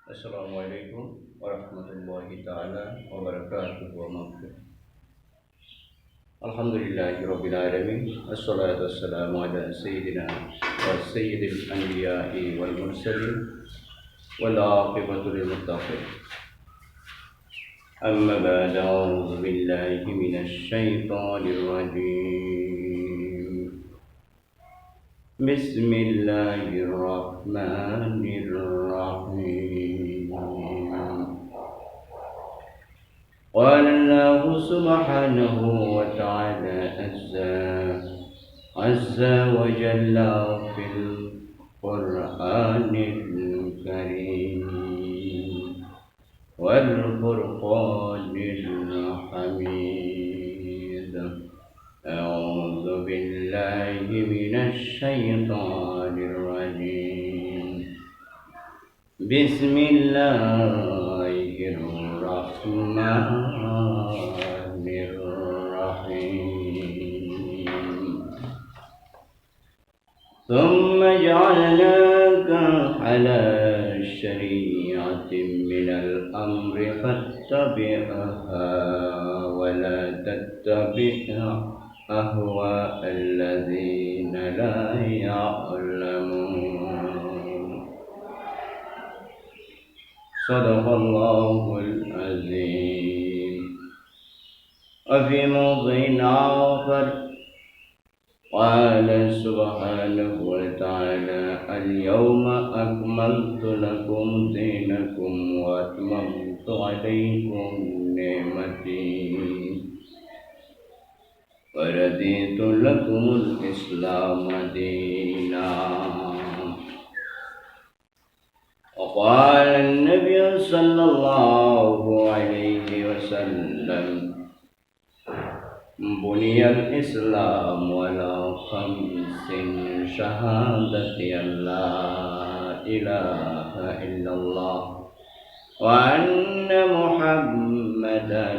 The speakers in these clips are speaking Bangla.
السلام عليكم ورحمة الله تعالى وبركاته ومغفرته. الحمد لله رب العالمين، الصلاة والسلام على سيدنا وسيد الأنبياء والمرسلين والعاقبة للمتقين. أما بعد، أعوذ بالله من الشيطان الرجيم. بسم الله الرحمن الرحيم. قال الله سبحانه وتعالى عز وجل في القرآن الكريم والفرقان الحميد. أعوذ بالله من الشيطان الرجيم. بسم الله الرحمن الرحيم. ثم جعلناك على شريعة من الأمر فاتبعها ولا تتبع أهواء الذين لا يعلمون. صدق الله العظيم. وفي موضع آخر قال سبحانه وتعالى: اليوم أكملت لكم دينكم وأتممت عليكم نعمتي ورضيت لكم الإسلام دينا. وقال النبي صلى الله عليه وسلم: بني الإسلام على خمس: شهادة أن لا إله إلا الله وأن محمدا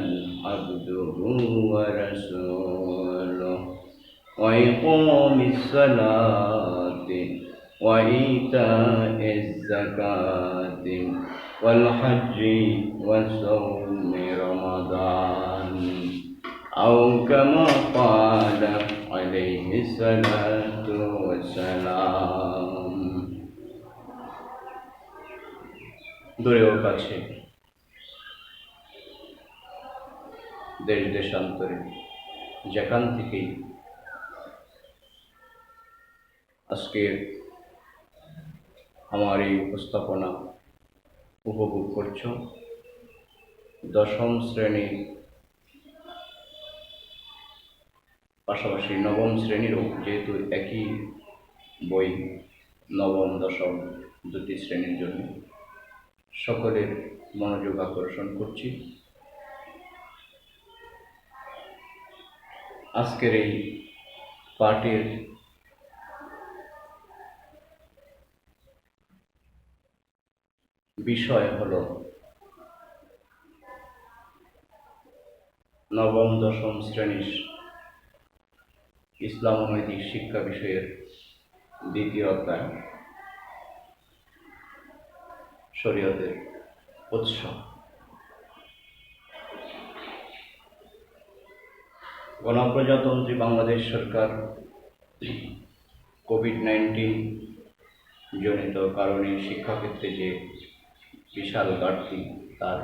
عبده ورسوله وإقام الصلاة وإيتاء الزكاة والحج وصوم رمضان، أو كما قال عليه الصلاة والسلام. দূরেও কাছে, দেশ দেশান্তরে, যেখান থেকেই আজকে আমার এই উপস্থাপনা উপভোগ করছ, দশম শ্রেণীর পাশাপাশি নবম শ্রেণীরও, যেহেতু একই বই, নবম দশম দুটি শ্রেণীর জন্য সকলের মনোযোগ আকর্ষণ করছি। আজকের এই পাঠের বিষয় হল নবম দশম শ্রেণীর ইসলাম ও নৈতিক শিক্ষা বিষয়ের দ্বিতীয় অধ্যায়, শরীয়তের উৎস। গণপ্রজাতন্ত্রী বাংলাদেশ সরকার কোভিড-19 জনিত কারণে শিক্ষাক্ষেত্রে যে বিশাল ঘাটতি, তার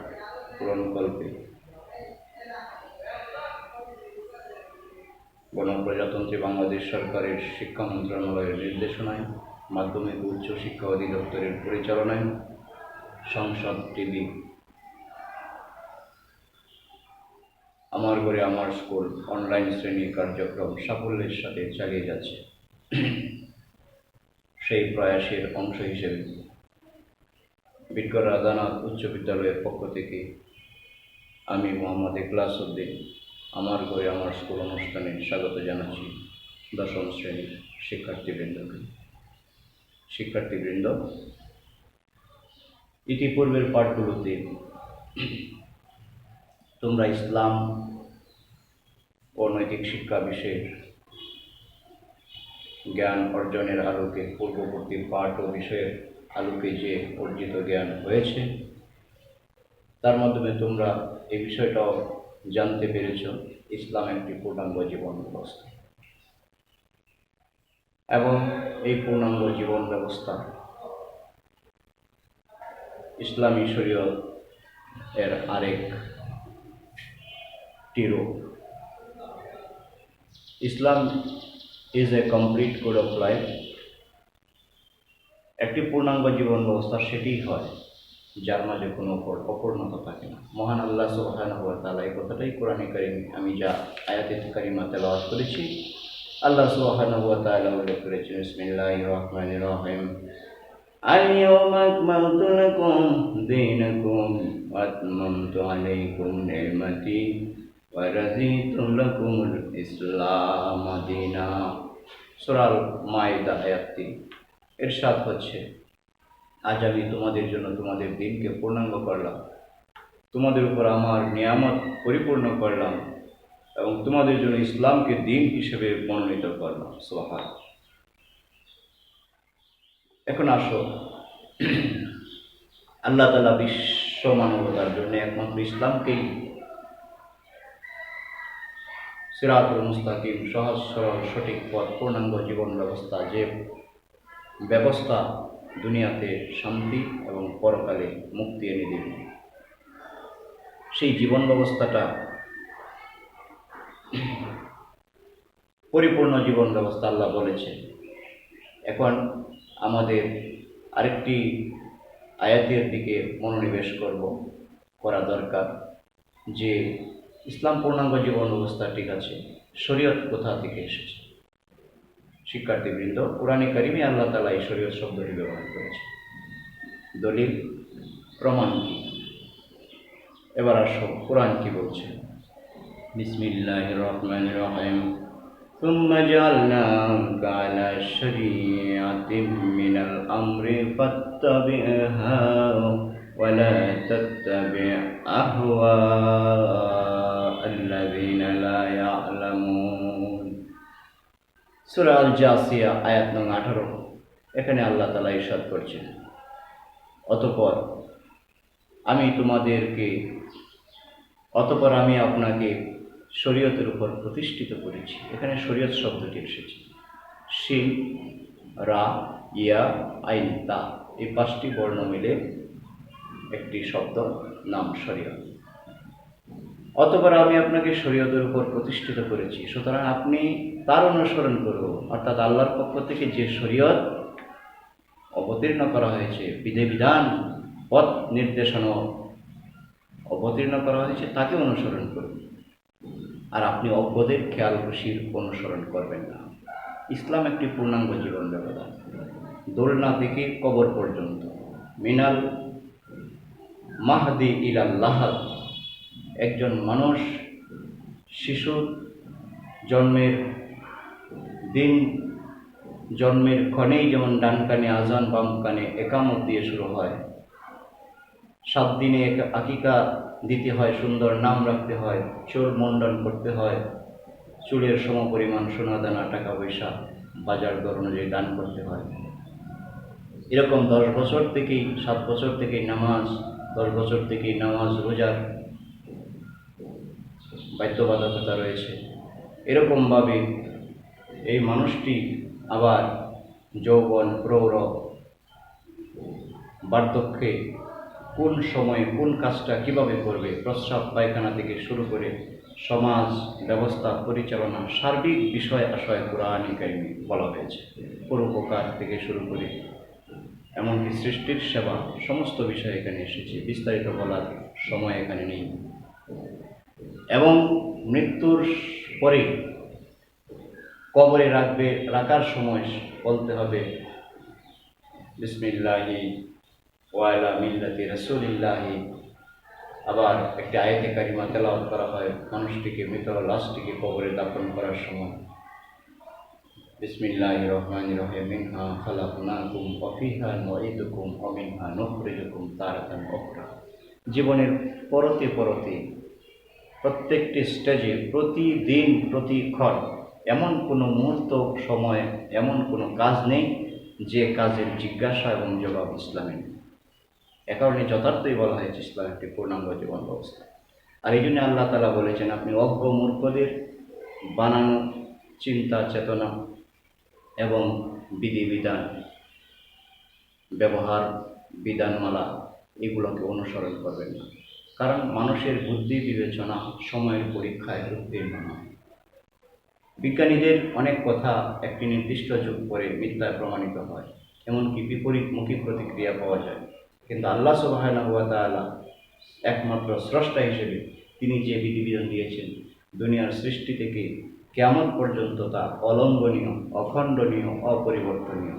পূরণকল্পে গণপ্রজাতন্ত্রী বাংলাদেশ সরকারের শিক্ষা মন্ত্রণালয়ের নির্দেশনায়, মাধ্যমিক উচ্চ শিক্ষা অধিদপ্তরের পরিচালনায় সংসদ টিভি, আমার ঘরে আমার স্কুল অনলাইন শ্রেণী কার্যক্রম সাফল্যের সাথে চালিয়ে যাচ্ছে। সেই প্রয়াসের অংশ হিসেবে বিজ্ঞর রাজানাথ উচ্চ বিদ্যালয়ের পক্ষ থেকে আমি মোহাম্মদ ইখলাস উদ্দিন আমার ঘরে আমার স্কুল অনুষ্ঠানে স্বাগত জানাচ্ছি দশম শ্রেণীর শিক্ষার্থীবৃন্দ। ইতিপূর্বের পাঠগুলোতে তোমরা ইসলাম ও নৈতিক শিক্ষা বিষয়ের জ্ঞান অর্জনের আলোকে পূর্ববর্তী পাঠ ও বিষয়ের আলোকে যে অর্জিত জ্ঞান হয়েছে, তার মাধ্যমে তোমরা এই বিষয়টাও জানতে পেরেছ ইসলাম একটি পূর্ণাঙ্গ জীবন ব্যবস্থা, এবং এই পূর্ণাঙ্গ জীবন ব্যবস্থা ইসলামী শরীয়ত এর আরেকটি রূপ। Islam is a complete code of life. একটি পূর্ণাঙ্গ জীবন ব্যবস্থা সেটিই হয় যার মাঝে কোনো অপূর্ণতা থাকে না। মহান আল্লাহ সুবহানাহু ওয়া তাআলা এই কথাটাই কোরআনে কারিমে আমি যা আয়াতে কারিমা তেলাওয়াত করেছি, আল্লাহ সুবহানাহু ওয়া তাআলা উল্লেখ করেছেন, বিসমিল্লাহির রহমানির রহিম, আল-ইয়াওমা আকমালতু লাকুম দীনাকুম ওয়া আতমামতু আলাইকুম নি'মাতি ওয়া রাদিতু লাকুমুল ইসলাম দীনা। সূরা আল-মাইদা আয়াত 3। ইরশাদ হচ্ছে, আজ আমি তোমাদের জন্য তোমাদের দিনকে পূর্ণাঙ্গ করলাম, তোমাদের উপর আমার নিয়ামত পরিপূর্ণ করলাম এবং তোমাদের জন্য ইসলামকে দিন হিসেবে মনোনীত করলাম। সুবহানাল্লাহ। এখন আসো, আল্লাহ তাআলা বিশ্ব মানবতার জন্য একমাত্র ইসলামকেই সিরাতুল মুস্তাকিম, সহজ সরল সঠিক পথ, পূর্ণাঙ্গ জীবন ব্যবস্থা, যে ব্যবস্থা দুনিয়াতে শান্তি এবং পরকালে মুক্তি এনে দেবে, সেই জীবন ব্যবস্থাটা পরিপূর্ণ জীবন ব্যবস্থা আল্লাহ বলেছে। এখন আমাদের আরেকটি আয়াতের দিকে মনোনিবেশ করা দরকার, যে ইসলাম পূর্ণাঙ্গ জীবন ব্যবস্থা ঠিক আছে, শরীয়ত কোথা থেকে এসেছে। শিক্ষার্থীবৃন্দ, কোরআনে কারিমে আল্লাহ তাআলা এই শরীয়ত শব্দটি ব্যবহার করেছে। দলিল প্রমাণ কি? এবার আসো কোরআন কি বলছে। বিসমিল্লাহির রহমানির রহিম, সুম্মা জাআলনাকা আলা শরীআতিন মিনাল আমরি ফাত্তাবি'হা ওয়া লা তাত্তাবি' আহওয়া'আল্লাযীনা লা ইয়া'লামুন। সূরা আল জাসিয়া আয়াত নং 18। এখানে আল্লাহ তাআলা ইরশাদ করছেন, অতঃপর আমি আপনাকে শরীয়তের উপর প্রতিষ্ঠিত করেছি। এখানে শরীয়ত শব্দটি এসেছে শিন, রা, ইয়া, আইন, তা, এই 5টি বর্ণ মিলে একটি শব্দ, নাম শরীয়ত। অতঃপর আমি আপনাকে শরীয়তের উপর প্রতিষ্ঠিত করেছি, সুতরাং আপনি তার অনুসরণ করুন। অর্থাৎ আল্লাহর পক্ষ থেকে যে শরীয়ত অবতীর্ণ করা হয়েছে, বিধিবিধান, পথ নির্দেশনা অবতীর্ণ করা হয়েছে, তাকে অনুসরণ করুন। আর আপনি অজ্ঞদের খেয়াল খুশির অনুসরণ করবেন না। ইসলাম একটি পূর্ণাঙ্গ জীবন ব্যবস্থা, দোলনা থেকে কবর পর্যন্ত, মিনাল মাহদি ইলাল লাহাদ। একজন মানুষ শিশুর জন্মের ক্ষণেই যেমন ডান কানে আজান, বাম কানে একামত দিয়ে শুরু হয়, 7 দিনে আকিকা দিতে হয়, সুন্দর নাম রাখতে হয়, চুল মুন্ডন করতে হয়, চুলের সমপরিমাণ সোনা দানা, টাকা পয়সা বাজার দর অনুযায়ী দান করতে হয়। এরকম 7 বছর থেকেই নামাজ, 10 বছর থেকেই নামাজ রোজার বাধ্যবাধকতা রয়েছে। এরকমভাবে এই মানুষটি আবার যৌবন, প্রৌঢ়, বার্ধক্যে কোন সময়ে কোন কাজটা কিভাবে করবে, প্রস্রাব পায়খানা থেকে শুরু করে সমাজ ব্যবস্থা পরিচালনা, সার্বিক বিষয় আশয় কোরআনে কারিমে বলা হয়েছে। পরোপকার থেকে শুরু করে এমনকি সৃষ্টির সেবা, সমস্ত বিষয় এখানে এসেছে। বিস্তারিত বলার সময় এখানে নেই। এবং মৃত্যুর পরে কবরে রাখার সময় বলতে হবে বিসমিল্লাহি ওয়া আলা মিল্লাতি রাসূলিল্লাহি। আবার একটি আয়াতে কারিমা তেলাওয়াত করা হয় মানুষটিকে, মৃত লাশটিকে কবরে দাফন করার সময়, বিসমিল্লাহির রহমানির রহিম, মিনহা খালাকনাকুম ওয়া ফিহা নুঈদুকুম ওয়া মিনহা নুখরিজুকুম তারাতান উখরা। জীবনের পরতে প্রত্যেকটি স্টেজে, প্রতিদিন, প্রতিক্ষণ এমন কোনো মুহূর্ত, সময়, এমন কোনো কাজ নেই যে কাজের জিজ্ঞাসা এবং জবাব ইসলামে নেই। এ কারণে যথার্থই বলা হয়েছে ইসলাম একটি পূর্ণাঙ্গ জীবন ব্যবস্থা। আর এই জন্য আল্লাহ তাআলা বলেছেন, আপনি অজ্ঞ মূর্খদের বানানো চিন্তা চেতনা এবং বিধিবিধান, ব্যবহার, বিধানমালা এগুলোকে অনুসরণ করবেন না, কারণ মানুষের বুদ্ধি বিবেচনা সময়ের পরীক্ষায় উত্তীর্ণ নয়। বিজ্ঞানীদের অনেক কথা একটি নির্দিষ্ট যুগ পরে মিথ্যায় প্রমাণিত হয়, এমনকি বিপরীতমুখী প্রতিক্রিয়া পাওয়া যায়। কিন্তু আল্লাহ সুবহানাহু ওয়া তাআলা একমাত্র স্রষ্টা হিসেবে তিনি যে বিধিবিধান দিয়েছেন, দুনিয়ার সৃষ্টি থেকে কিয়ামত পর্যন্ত তা অলঙ্ঘনীয়, অখণ্ডনীয়, অপরিবর্তনীয়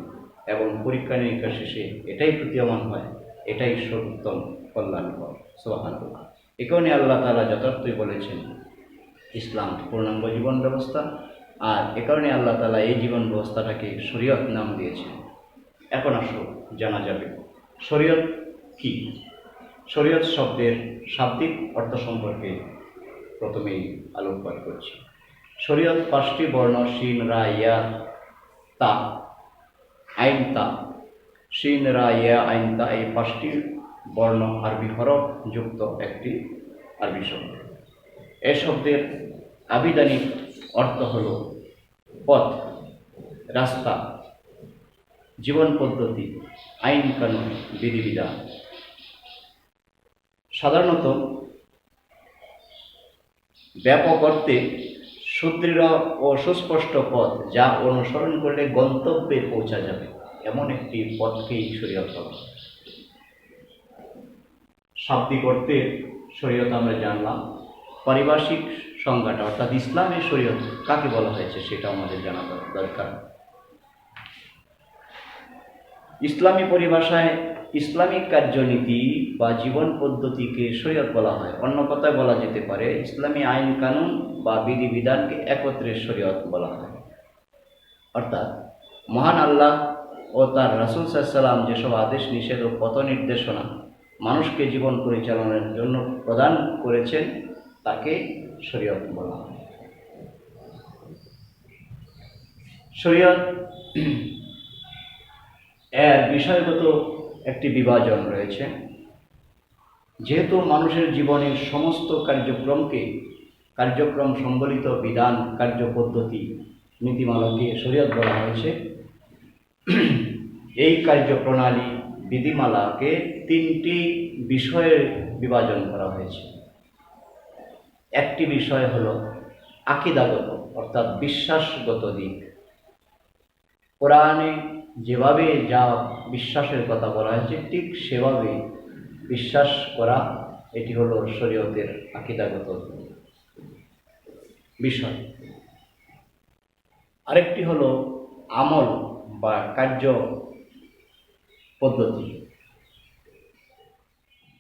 এবং পরীক্ষা নিরীক্ষা শেষে এটাই প্রতীয়মান হয়, এটাই সর্বোত্তম কল্যাণকর। সুবহানাল্লাহ। এ কারণে আল্লাহ তাআলা যথার্থই বলেছেন ইসলাম পূর্ণাঙ্গ জীবন ব্যবস্থা, আর এ কারণে আল্লাহ তাআলা এই জীবন ব্যবস্থাটাকে শরীয়ত নাম দিয়েছেন। এখন আসো জানা যাবে শরীয়ত কি। শরীয়ত শব্দের শাব্দিক অর্থ সম্পর্কে প্রথমেই আলোকপাত করছি। শরীয়ত 5টি বর্ণ শিন রা ইয়া তা আইন তা। শিন রা ইয়া আইন তা, এই 5টি বর্ণ আরবি হরফ যুক্ত একটি আরবি শব্দ। এ শব্দের আবিধানিক অর্থ হল পথ, রাস্তা, জীবন পদ্ধতি, আইন কানুন, বিধিবিধান। সাধারণত ব্যাপক অর্থে সুদৃঢ় ও সুস্পষ্ট পথ, যা অনুসরণ করলে গন্তব্যে পৌঁছা যাবে, এমন একটি পথকেই শরীয়ত বলা হয়। শাব্দিক অর্থে শরীয়ত আমরা জানলাম, পারিভাষিক সংজ্ঞাটা অর্থাৎ ইসলামের শরীয়ত কাকে বলা হয়েছে সেটা আমাদের জানা দরকার। ইসলামী পরিভাষায় ইসলামিক কার্যনীতি বা জীবন পদ্ধতিকে শরীয়ত বলা হয়। অন্য কথায় বলা যেতে পারে ইসলামী আইন কানুন বা বিধিবিধানকে একত্রে শরীয়ত বলা হয়। অর্থাৎ মহান আল্লাহ ও তার রাসূল সাল্লাল্লাহু আলাইহি ওয়াসাল্লাম যেসব আদেশ নিষেধ ও পথ নির্দেশনা মানুষকে জীবন পরিচালনার জন্য প্রদান করেছেন তাকে শরীয়ত বলা হয়। শরীয়ত এর বিষয়গত একটি বিভাজন রয়েছে। যেহেতু মানুষের জীবনের সমস্ত কার্যক্রম সম্বলিত বিধান, কার্যপদ্ধতি, নীতিমালাকে শরীয়ত বলা হয়েছে, এই কার্যপ্রণালী বিধিমালাকে 3টি বিষয়ে বিভাজন করা হয়েছে। একটি বিষয় হলো আকীদাগত অর্থাৎ বিশ্বাসগত দিক। কোরআনে যেভাবে যা বিশ্বাসের কথা বলা হয়েছে ঠিক সেভাবে বিশ্বাস করা, এটি হলো শরীয়তের আকীদাগত বিষয়। আরেকটি হলো আমল বা কার্য পদ্ধতি।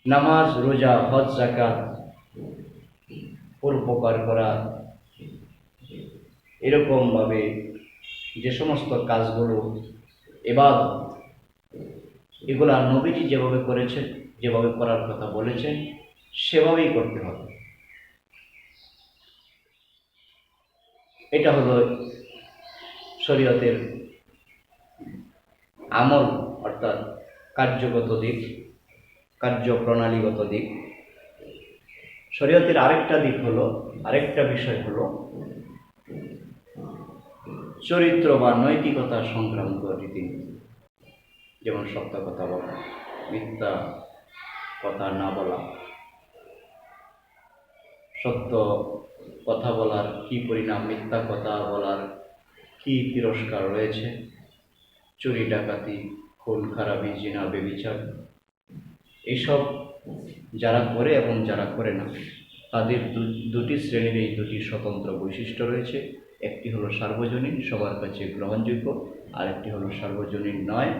নামাজ, রোজা, হজ, যাকাত, পরোপকার করা, এরকমভাবে যে সমস্ত কাজগুলো ইবাদত, এগুলা নবীজি যেভাবে করেছেন, যেভাবে করার কথা বলেছেন সেভাবেই করতে হবে। এটা হলো শরীয়তের আমল অর্থাৎ কার্যগত দিক, কার্যপ্রণালীগত দিক। শরীয়তের আরেকটা বিষয় হলো চরিত্র বা নৈতিকতা সংক্রান্ত রীতিনীতি। যেমন সত্য কথা বলা, মিথ্যা কথা না বলা, সত্য কথা বলার কি পরিণাম, মিথ্যা কথা বলার কি তিরস্কার রয়েছে, চুরি ডাকাতি, খুন খারাপি, জিনা, ব্যভিচার, এইসব যারা করে এবং যারা করে না তাদের দুটি শ্রেণীর এই দুটি স্বতন্ত্র বৈশিষ্ট্য রয়েছে। একটি হলো সার্বজনীন, সবার কাছে গ্রহণযোগ্য, আর একটি হলো সার্বজনীন নয়,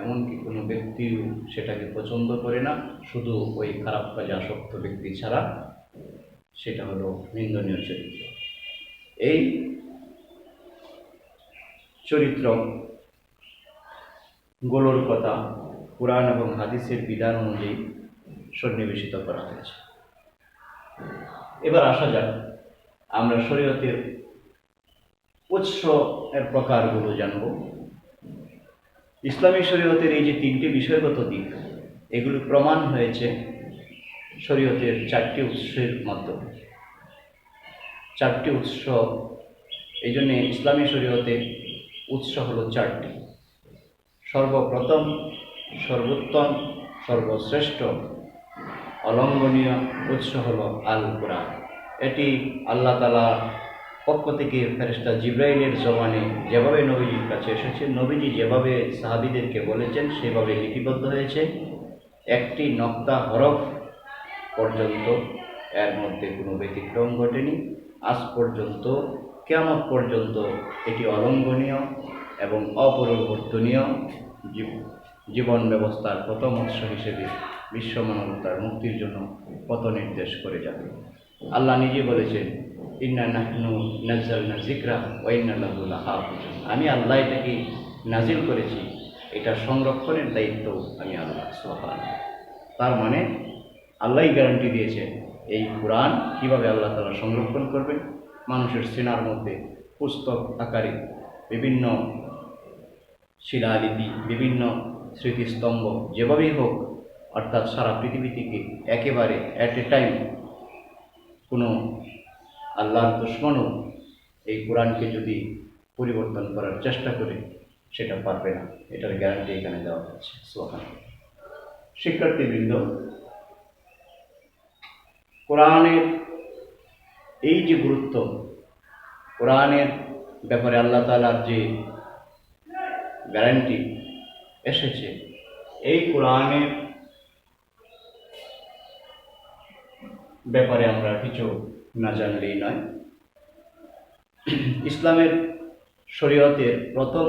এমনকি কোনো ব্যক্তিও সেটাকে পছন্দ করে না, শুধু ওই খারাপ কাজে আসক্ত ব্যক্তি ছাড়া। সেটা হলো নিন্দনীয় চরিত্র। এই চরিত্রগুলোর কথা কুরআন এবং হাদিসের বিধান অনুযায়ী সন্নিবেশিত করা হয়েছে। এবার আসা যাক আমরা শরীয়তের উৎস এর প্রকারগুলো জানব। ইসলামী শরীয়তের এই যে তিনটি বিষয়গত দিক, এগুলো প্রমাণ হয়েছে শরীয়তের চারটি উৎসের মাধ্যমে। চারটি উৎস, এই জন্যে ইসলামী শরীয়তের উৎস হলো চারটি। সর্বপ্রথম, সর্বোত্তম, সর্বশ্রেষ্ঠ, অলঙ্ঘনীয় উৎস হলো আল কোরআন। এটি আল্লাহ তাআলা পক্ষ থেকে ফেরেশতা জিবরাইলের জবানে যেভাবে নবীজির কাছে এসেছে, নবীজি যেভাবে সাহাবীদেরকে বলেছেন সেভাবে লিপিবদ্ধ হয়েছে। একটি নক্তা হরফ পর্যন্ত এর মধ্যে কোনো ব্যতিক্রম ঘটেনি। আজ পর্যন্ত, কিয়ামত পর্যন্ত এটি অলঙ্ঘনীয় এবং অপরিবর্তনীয় জীবন ব্যবস্থার প্রথম উৎস হিসেবে বিশ্ব মানবতার মুক্তির জন্য পথ নির্দেশ করে যাবে। আল্লাহ নিজে বলেছেন, ইন্না নাহনু নাজ্জালনা যিকরা ওয়া ইন্না লাহু লাহাফিজুন। আমি আল্লাহ এটাকে নাজিল করেছি, এটা সংরক্ষণের দায়িত্ব আমি আল্লাহ সুবহানাহু। তার মানে আল্লাহই গ্যারান্টি দিয়েছেন এই কোরআন কীভাবে আল্লাহ তাআলা সংরক্ষণ করবেন। মানুষের সিনার মধ্যে পুস্তক আকারে বিভিন্ন শিলালিপি, বিভিন্ন স্মৃতিস্তম্ভ যেভাবেই হোক, অর্থাৎ সারা পৃথিবী থেকে একেবারে অ্যাট এ টাইম কোনো আল্লাহর দুশমনও এই কোরআনকে যদি পরিবর্তন করার চেষ্টা করে সেটা পারবে না, এটার গ্যারান্টি এখানে দেওয়া হচ্ছে। সুবহানাল্লাহ। শিক্ষার্থীবৃন্দ, কোরআনের এই যে গুরুত্ব, কোরআনের ব্যাপারে আল্লাহ তাআলার যে গ্যারান্টি এসেছে, এই কোরআনের ব্যাপারে আমরা কিছু না জানলেই নয়। ইসলামের শরীয়তের প্রথম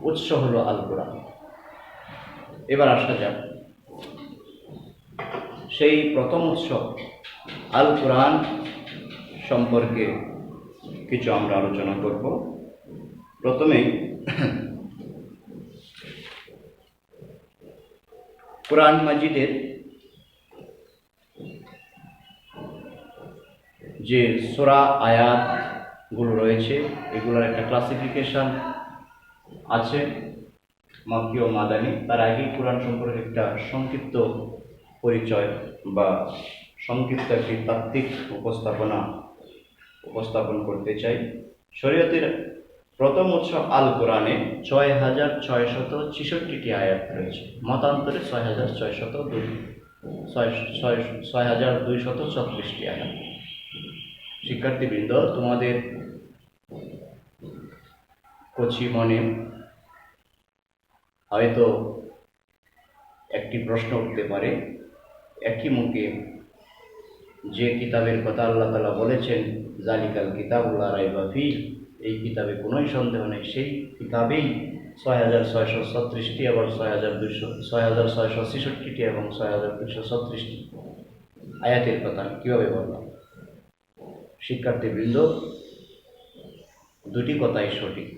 উৎস হলো আল কোরআন। এবার আসা যাক সেই প্রথম উৎস আল কোরআন সম্পর্কে কিছু আমরা আলোচনা করব। প্রথমে কোরআন মাজিদের যে সূরা আয়াতগুলো রয়েছে, এগুলোর একটা ক্লাসিফিকেশন আছে, মাক্কি ও মাদানী। তার আগে কোরআন সম্পর্কে একটা সংক্ষিপ্ত পরিচয় বা সংক্ষিপ্ত একটি তাত্ত্বিক উপস্থাপন করতে চাই। শরীয়তের প্রথম উৎস আল কোরআনে ৬,৬৬৬টি আয়াত রয়েছে, মতান্তরে ৬,২৩৬টি আয়াত। শিক্ষার্থীবৃন্দ, তোমাদের কচি মনে হয়তো একটি প্রশ্ন উঠতে পারে, একই মুখে যে কিতাবের কথা আল্লাহ তাআলা বলেছেন জালিকাল কিতাবুল লা রাইবা ফীহ, এই কিতাবে কোনোই সন্দেহ নেই, সেই কিতাবেই ৬,৬৩৬টি, আবার ৬,৬৬৬টি এবং ৬,২৩৬টি আয়াতের কথা কীভাবে বললাম? শিক্ষার্থীবৃন্দ, দুটি কথাই সঠিক।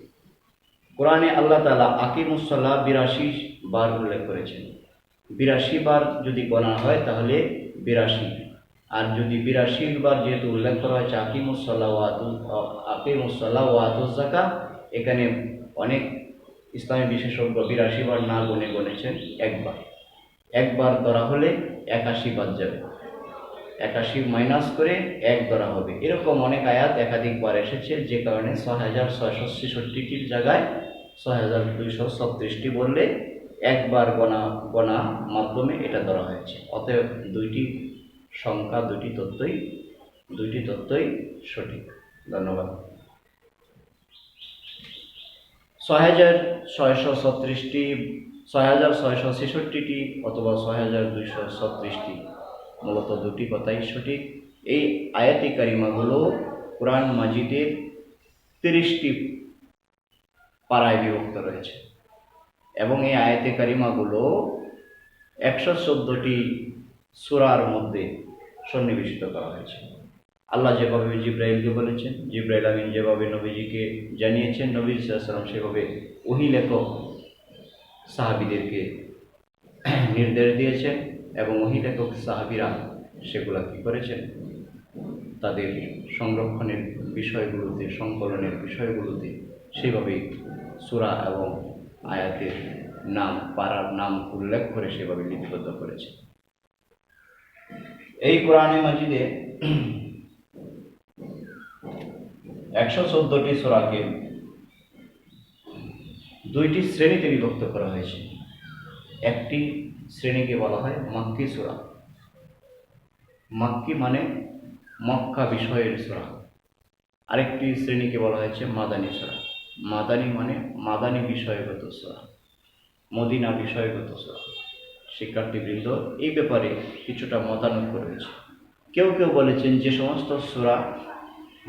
কোরআনে আল্লাহ তাআলা আকিমুস সালাহ ৮২ বার উল্লেখ করেছেন। ৮২ বার যদি গণা হয় তাহলে ৮২, আর যদি ৮২ বার যেহেতু উল্লেখ করা হয়েছে আকিমুস সালাহ ওয়া আতুজ যাকাত, এখানে অনেক ইসলামী বিশেষজ্ঞ ৮২ বার না গুনে গণেছেন একবার ধরা হলে ৮১ বাদ যাবে, ৮১ মাইনাস করে ১ ধরা হবে। এরকম অনেক আয়াত একাধিকবার এসেছে, যে কারণে ৬,৬৬৬টির জায়গায় ৬,২৩৬টি বললে একবার গণা মাধ্যমে এটা ধরা হয়েছে। অতএব দুইটি সংখ্যা, দুইটি তথ্যই সঠিক। ধন্যবাদ। ৬,৬৬৬টি, ৬,৬৬৬টি অথবা ৬,২৩৬টি, মূলত দুটি কথাই সঠিক। এই আয়াতে কারিমাগুলো কোরআন মাজিদের ৩০টি পারায় বিভক্ত রয়েছে এবং এই আয়াতে কারিমাগুলো ১১৪টি সূরার মধ্যে সন্নিবেশিত করা হয়েছে। আল্লাহ যেভাবে জিবরাইলকে বলেছেন, জিবরাইল আমিন যেভাবে নবীজিকে জানিয়েছেন, নবী সাল্লাল্লাহু আলাইহি ওয়াসাল্লাম সেভাবে ওহী লেখক সাহাবীদেরকে নির্দেশ দিয়েছেন এবং ওহী লেখক সাহাবীরা সেগুলা কী করেছেন, তাদের সংরক্ষণের বিষয়গুলোতে, সংকলনের বিষয়গুলোতে সেভাবেই সূরা এবং আয়াতের নাম, পাড়ার নাম উল্লেখ করে সেভাবে লিপিবদ্ধ করেছে। এই কোরআনে মাজিদে 114টি সূরাকে দুইটি শ্রেণীতে বিভক্ত করা হয়েছে। একটি শ্রেণীকে বলা হয় মাক্কি সূরা। মাক্কি মানে মক্কা বিষয়ের সূরা। আরেকটি শ্রেণীকে বলা হয়েছে মাদানী সূরা। মাদানী মানে মাদানী বিষয়গত সূরা, মদিনা বিষয়গত সূরা। শিক্ষার্থীবৃন্দ, এই ব্যাপারে কিছুটা মতানৈক্য রয়েছে। কেউ কেউ বলেছেন যে সমস্ত সূরা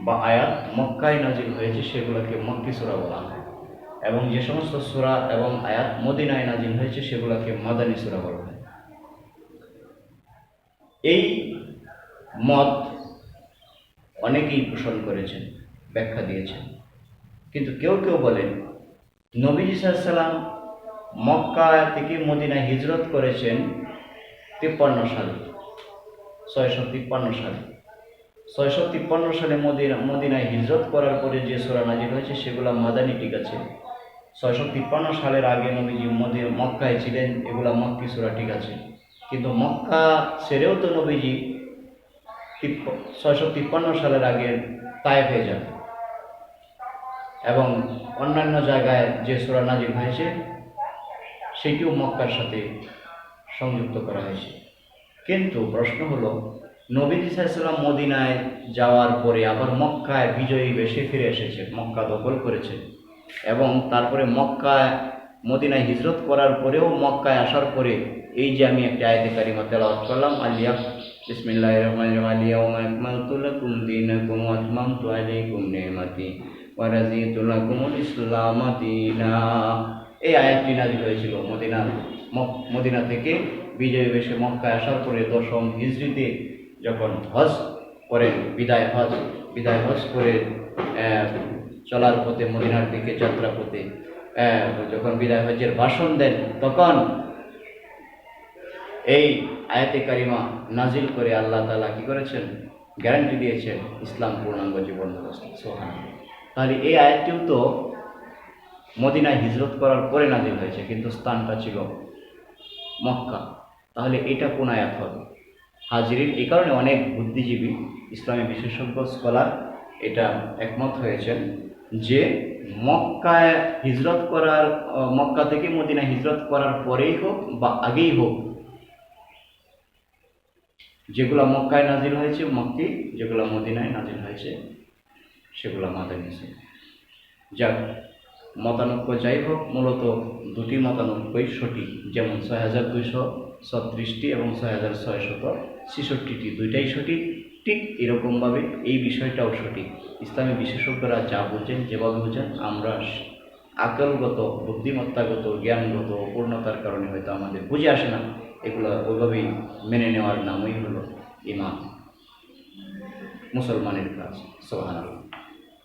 বা আয়াত মক্কায় নাজিল হয়েছে সেগুলোকে মক্কি সূরা বলা হয়, এবং যে সমস্ত সূরা এবং আয়াত মদিনায় নাজিল হয়েছে সেগুলোকে মাদানী সূরা বলা হয়। এই মত অনেকেই পোষণ করেছেন, ব্যাখ্যা দিয়েছেন। কিন্তু কেউ কেউ বলেন নবীজি সাল্লাল্লাহু আলাইহি ওয়াসাল্লাম মক্কা থেকে মদিনায় হিজরত করেছেন 53 সালে, 653 সালে। 653 সালে মদিনায় হিজরত করার পরে যে সূরা নাজিল হয়েছে সেগুলো মাদানী, ঠিক আছে। 653 সালের আগে নবীজি মক্কায় ছিলেন, এগুলা মক্কি সূরা, ঠিক আছে। কিন্তু মক্কা ছেড়েও তো নবীজি 653 সালের আগে তায়েফে যান, এবং অন্যান্য জায়গায় যে সূরা নাজিল হয়েছে সেটিও মক্কার সাথে সংযুক্ত করা হয়েছে। কিন্তু প্রশ্ন হলো, নবীজি সাল্লাল্লাহু আলাইহি ওয়াসাল্লাম মদিনায় যাওয়ার পরে আবার মক্কায় বিজয়ী বেশে ফিরে এসেছে, মক্কা দখল করেছে, এবং তারপরে মক্কায় মদিনায় হিজরত করার পরেও মক্কায় আসার পরে এই যে আমি একটা আয়াতে কারিমা তেলাওয়াত করলাম, বিসমিল্লাহির রহমানির রহিম, আল-ইয়াউমা আকমালতু লাকুম দীনাকুম ওয়া আতমামতু আলাইকুম নি'মাতি ওয়া রাদিতু লাকুমুল ইসলাম দীনা। এই আয়াতটি নাযিল হয়েছিল মদিনা থেকে বিজয় বেশে মক্কায় আসার পরে 10ম হিজরিতে যখন হজ করেন, বিদায় হজ করে চলার পথে মদিনার দিকে যাত্রা পথে যখন বিদায় হজের ভাষণ দেন, তখন এই আয়াতে কারিমা নাজিল করে আল্লাহ তাআলা কি করেছেন, গ্যারান্টি দিয়েছেন ইসলাম পূর্ণাঙ্গ জীবন ব্যবস্থা। সুবহানাল্লাহ। তাহলে এই আয়াতটিও তো মদিনায় হিজরত করার পরে নাজিল হয়েছে, কিন্তু স্থানটা ছিল মক্কা। তাহলে এটা কোন আয়াত হবে? হাজিরিন, এই কারণে অনেক বুদ্ধিজীবী, ইসলামী বিশেষজ্ঞ স্কলার এটা একমত হয়েছেন যে মক্কা থেকে মদিনা হিজরত করার পরেই হোক বা আগেই হোক, যেগুলো মক্কায় নাজিল হয়েছে মক্কি, যেগুলো মদিনায় নাজিল হয়েছে সেগুলো মাদানী। যাক, মতানৈক্য যাই হোক, মূলত দুটি মতানৈক্যই সঠিক। যেমন 6236টি এবং 6666টি, দুইটাই সঠিক। ঠিক এরকমভাবে এই বিষয়টাও সঠিক। ইসলামী বিশেষজ্ঞরা যা বোঝেন, যেভাবে বোঝেন, আমরা আকলগত, বুদ্ধিমত্তাগত, জ্ঞানগত পূর্ণতার কারণে হয়তো আমাদের বুঝে আসে না, এগুলো ওইভাবেই মেনে নেওয়ার নামই হলো ঈমান, মুসলমানের কাজ। সুবহানাল্লাহ।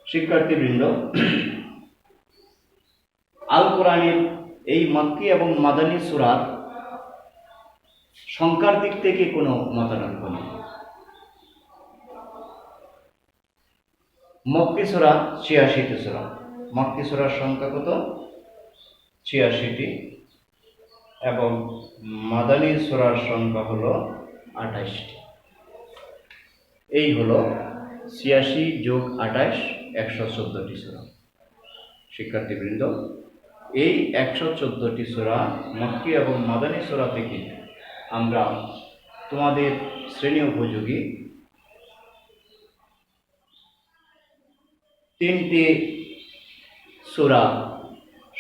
শিক্ষার্থীবৃন্দ, আল কোরআনের এই মাক্কি এবং মাদানী সূরার সংখ্যার দিক থেকে কোনো মতানৈক্য নেই। মক্কি সূরা 86টি সূরা। মক্কি সূরার সংখ্যা কত? 86টি, এবং মাদানী সূরার সংখ্যা হলো 28টি। এই হলো 86 যোগ 28, 114টি সূরা। শিক্ষার্থীবৃন্দ, এই 114টি সূরা মক্কি এবং মাদানী সূরা থেকে আমরা তোমাদের শ্রেণী উপযোগী 3টি সূরা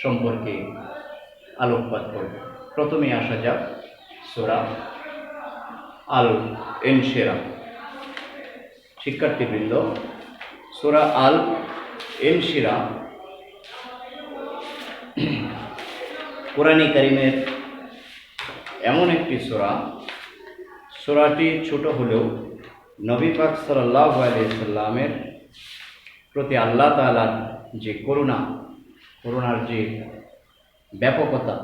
সম্পর্কে আলোকপাত করব। প্রথমে আসা যাক সূরা আল ইনশিরাহ। শিক্ষার্থীবৃন্দ, সূরা আল ইনশিরাহ কোরআনে কারিমের এমন একটি সূরাটি ছোট হলেও নবী পাক সাল্লাল্লাহু আলাইহি সাল্লামের প্রতি আল্লাহ তাআলার যে করুণার যে ব্যাপকতা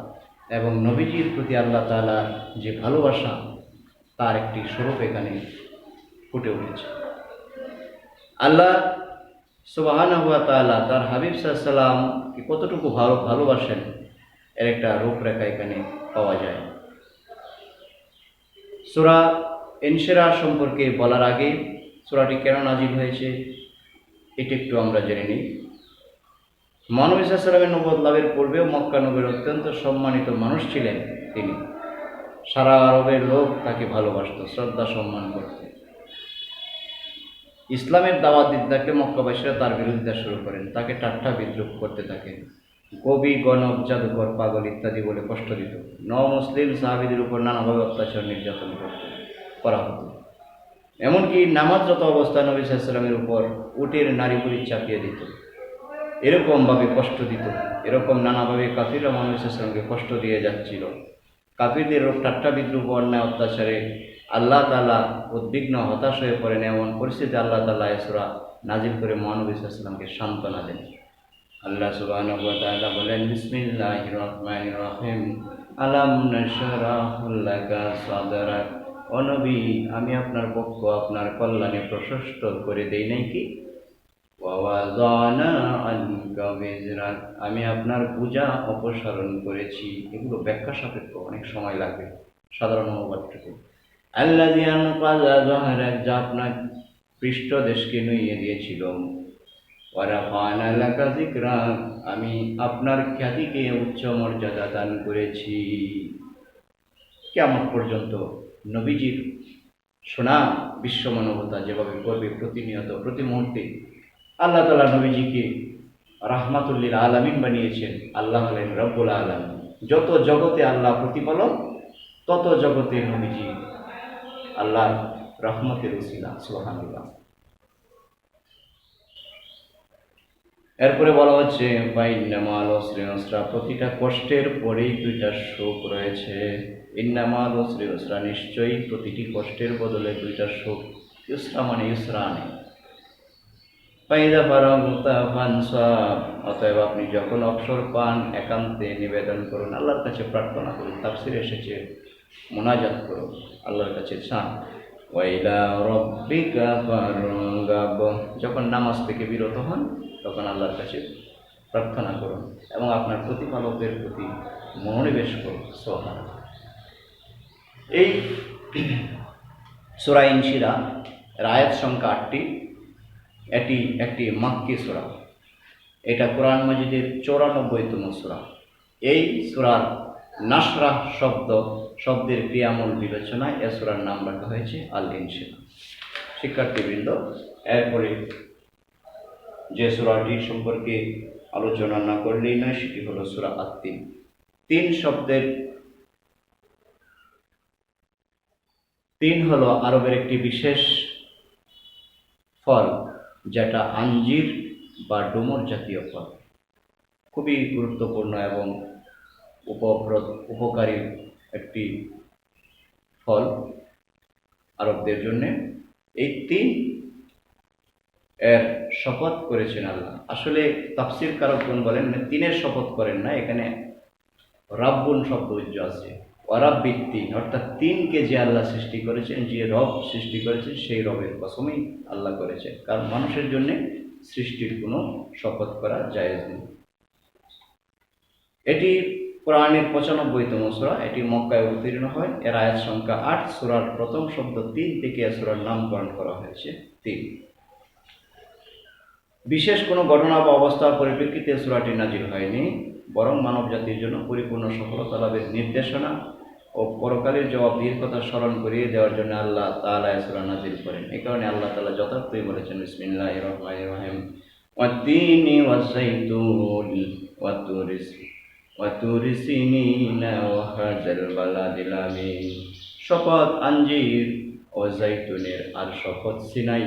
এবং নবীজির প্রতি আল্লাহ তাআলার যে ভালোবাসা, তার একটি স্বরূপ এখানে ফুটে উঠেছে। আল্লাহ সুবহানাহু ওয়া তাআলা তার হাবিব সাল্লাল্লাহু আলাইহি সাল্লামকে কতটুকু ভালোবাসেন এর একটা রূপরেখা এখানে পাওয়া যায়। সূরা ইনশিরাহ সম্পর্কে বলার আগে সূরাটি কেন নাজিল হয়েছে এটা একটু আমরা জেনে নিই। মহানবী সাল্লাল্লাহু আলাইহি ওয়াসাল্লামের নবুয়ত লাভের পূর্বেও মক্কা নগরীর অত্যন্ত সম্মানিত মানুষ ছিলেন তিনি। সারা আরবের লোক তাকে ভালোবাসত, শ্রদ্ধা সম্মান করত। ইসলামের দাওয়াত দিতে থাকলে মক্কাবাসীরা তার বিরোধিতা শুরু করেন, তাকে ঠাট্টা বিদ্রুপ করতে থাকেন। কবি, গণক, জাদুকর, পাগল ইত্যাদি বলে কষ্ট দিত। মুসলিম সাহাবীদের উপর নানাভাবে অত্যাচার নির্যাতন করা হতো। এমনকি নামাজরত অবস্থায় নবী সাল্লাল্লাহু আলাইহি ওয়াসাল্লামের উপর উটের নাড়ি ভুঁড়ি চাপিয়ে দিত, এরকমভাবে কষ্ট দিত। এরকম নানাভাবে কাফিররা নবী সাল্লাল্লাহু আলাইহি ওয়াসাল্লামকে কষ্ট দিয়ে যাচ্ছিল। কাফিরদের ঠাট্টা বিদ্রুপ অন্যায় অত্যাচারে আল্লাহ তাআলা উদ্বিগ্ন হতাশ হয়ে পড়েন। এমন পরিস্থিতি আল্লাহ তাআলা এই সূরা নাজিল করে মহানবী সাল্লাল্লাহু আলাইহি ওয়াসাল্লামকে সান্ত্বনা দেন। আল্লাহ সুবহানাহু ওয়া তাআলা বলেন, বিসমিল্লাহির রহমানির রহিম, আলাম নাশরাহ লাকা সাদরাক। ও নবী, আমি আপনার পক্ষ, আপনার কল্যাণে প্রশস্ত করে দেই নাই কি? ওয়া ওয়াদানা আনকা বিজরাক, আমি আপনার বোঝা অপসারণ করেছি। এগুলো ব্যাখ্যা সাপেক্ষ, অনেক সময় লাগবে সাধারণ অনুবাদটুকু। আল্লাযী আনকাযা যাহরাক, যা আপনার পৃষ্ঠদেশকে নুইয়ে দিয়েছিল। ওয়া রাফা'না লাকা যিকরাক, আমি আপনার খ্যাতিকে উচ্চ মর্যাদা দান করেছি। কিয়ামত পর্যন্ত নবীজির সুনাম বিশ্ব মানবতা যেভাবে করবে প্রতিনিয়ত, প্রতি মুহূর্তে। আল্লাহ তাআলা নবীজিকে রাহমাতুল লিল আলামিন বানিয়েছেন। আল্লাহ হলেন রব্বুল আলামিন। যত জগতে আল্লাহ প্রতিপালক, তত জগতে নবীজি আল্লাহর রহমতের উসিলা। সুবহানাল্লাহ। এরপরে বলা হচ্ছে ফাইন্না মা'আল উসরি ইউসরা, প্রতিটা কষ্টের পরেই দুইটা সুখ রয়েছে। ইন্না মা'আল উসরি ইউসরা, নিশ্চয়ই প্রতিটি কষ্টের বদলে দুইটা সুখ। ইউসরা মানে ইউসরানে। ফাইযা ফারাগতা ফানসাব, অতএব আপনি যখন অবসর পান একান্তে নিবেদন করুন, আল্লাহর কাছে প্রার্থনা করুন। তাফসিরে এসেছে মুনাজাত করুন, আল্লাহর কাছে চান। ওয়া ইলা রাব্বিকা ফারগাব, যখন নামাজ থেকে বিরত হন তখন আল্লাহর কাছে প্রার্থনা করুন এবং আপনার প্রতিপালকের প্রতি মনোনিবেশ করুন। সুবহানাল্লাহ। এই সূরা ইনশিরাহ এর আয়াত সংখ্যা 8টি। এটি একটি মাক্কি সূরা। এটা কোরআন মাজিদের 94তম সূরা। এই সূরার নাশরাহ শব্দের ক্রিয়ামূল বিবেচনায় এ সূরার নাম রাখা হয়েছে আল ইনশিরাহ। শিক্ষার্থীবৃন্দ, এরপরে যে সূরাটি সম্পর্কে আলোচনা না করলেই নয় সেটি হলো সূরা আত-তিন। তিন হলো আরবের একটি বিশেষ ফল, যেটা আঞ্জির বা ডুমুর জাতীয় ফল। খুবই গুরুত্বপূর্ণ এবং উপকারী একটি ফল আরবদের জন্য। এই তিন এর শপথ করেছেন আল্লাহ। আসলে তাফসীর কারকগণ বলেন তিনের শপথ করেন না, এখানে রাব্বুন শব্দ উজ্জ আছে। ওয়ারাব্বিত তিন, অর্থাৎ তিনকে যে আল্লাহ সৃষ্টি করেছেন, যে রব সৃষ্টি করেছেন, সেই রবের কসমই আল্লাহ করেছেন। কারণ মানুষের জন্য সৃষ্টির কোনো শপথ করা জায়েজ নেই। এটি কোরআনের 95তম সূরা। এটি মক্কায় অবতীর্ণ হয়। এর আয়াত সংখ্যা 8। সূরার প্রথম শব্দ তিন থেকে সূরার নামকরণ করা হয়েছে তিন। বিশেষ কোনো ঘটনা বা অবস্থার পরিপ্রেক্ষিতে সূরাটি নাজিল হয়নি, বরং মানব জাতির জন্য পরিপূর্ণ সফলতা লাভের নির্দেশনা ও পরকালের জবাবদিহির কথা স্মরণ করিয়ে দেওয়ার জন্য আল্লাহ তাআলা এই সূরা নাজিল করেন। এই কারণে আল্লাহ তাআলা যথার্থই বলেছেন, বিসমিল্লাহির রহমানির রহিম, ওয়াত-তিনি ওয়াজ-যাইতুন ওয়াতুরি সিনিনা ওয়া হাযাল বালাদিল আমিন। শপথ আঞ্জির ও জাইতুনের, আর শপথ সিনাই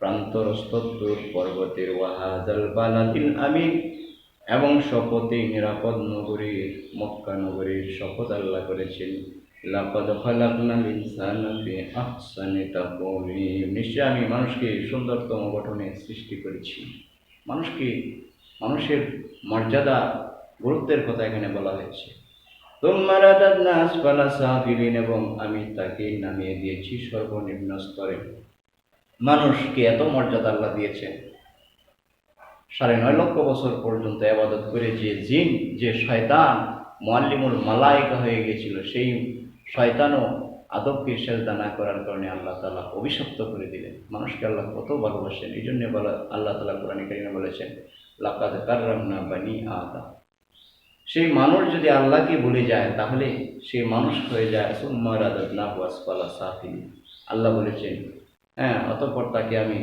প্রান্তরস্থ তুর পর্বতের, ওয়া হাযাল বালাদিল আমিন, এবং শপথে নিরাপদ নগরীর মক্কা নগরীর শপথ আল্লাহ করেছেন। লাকাদ খালাকনাল ইনসানা ফি আহসানি তাকওয়িম, নিশ্চয় আমি মানুষকে সুন্দরতম গঠনে সৃষ্টি করেছি। মানুষের মর্যাদা, গুরুত্বের কথা এখানে বলা হয়েছে। তুম্মা রাদাদনা আসফালা সাফিলিন, এবং আমি তাকে নামিয়ে দিয়েছি সর্বনিম্ন স্তরে। মানুষকে এত মর্যাদা আল্লাহ দিয়েছেন, 9.5 লক্ষ বছর পর্যন্ত ইবাদত করে যে জিন, যে শয়তান মুআল্লিমুল মালায়েকা হয়ে গেছিল, সেই শয়তানও আদবকে সেজদা না করার কারণে আল্লাহ তাআলা অভিশপ্ত করে দিলেন। মানুষকে আল্লাহ কত ভালোবাসেন, এই জন্য আল্লাহ তাআলা কোরআনে কারিমে বলেছেন, লাকাদ কাররামনা বানি আদম। সেই মানুষ যদি আল্লাহকে ভুলে যায় তাহলে সেই মানুষ হয়ে যায় সুম্মা রাদাদনাহু আসফালা সাফিলিন। আল্লাহ বলেছেন, অতঃপর তাকে আমি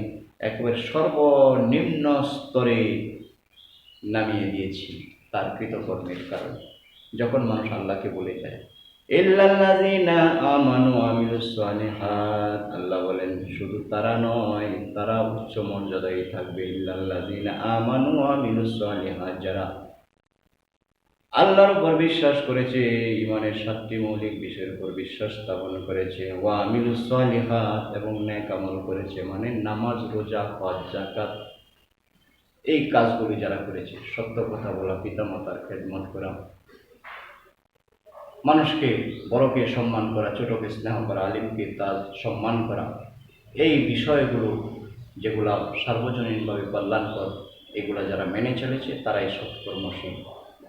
একেবারে সর্বনিম্ন স্তরে নামিয়ে দিয়েছি তার কৃতকর্মের কারণে। যখন মানুষ আল্লাহকে ভুলে যায়, ইল্লাল্লাযীনা আমানু ওয়া আমিলুস সালিহাত, আল্লাহ বলেন শুধু তারা নয়, তারা উচ্চ মর্যাদায় থাকবে। ইল্লাল্লাযীনা আমানু ওয়া আমিলুস সালিহাত, যারা আল্লাহর উপর বিশ্বাস করেছে, ইমানের 7টি মৌলিক বিষয়ের উপর বিশ্বাস স্থাপন করেছে, ওয়া আমিলুস সালিহাত, এবং নেক আমল করেছে, মানে নামাজ, রোজা, হজ, যাকাত, এই কাজগুলি যারা করেছে, সত্য কথা বলা, পিতামাতার খেদমত করা, মানুষকে বড়কে সম্মান করা, ছোটকে স্নেহ করা, আলিমকে তার সম্মান করা, এই বিষয়গুলো যেগুলা সার্বজনীনভাবে কল্যাণকর, এগুলা যারা মেনে চলেছে তারাই সৎকর্মশীল।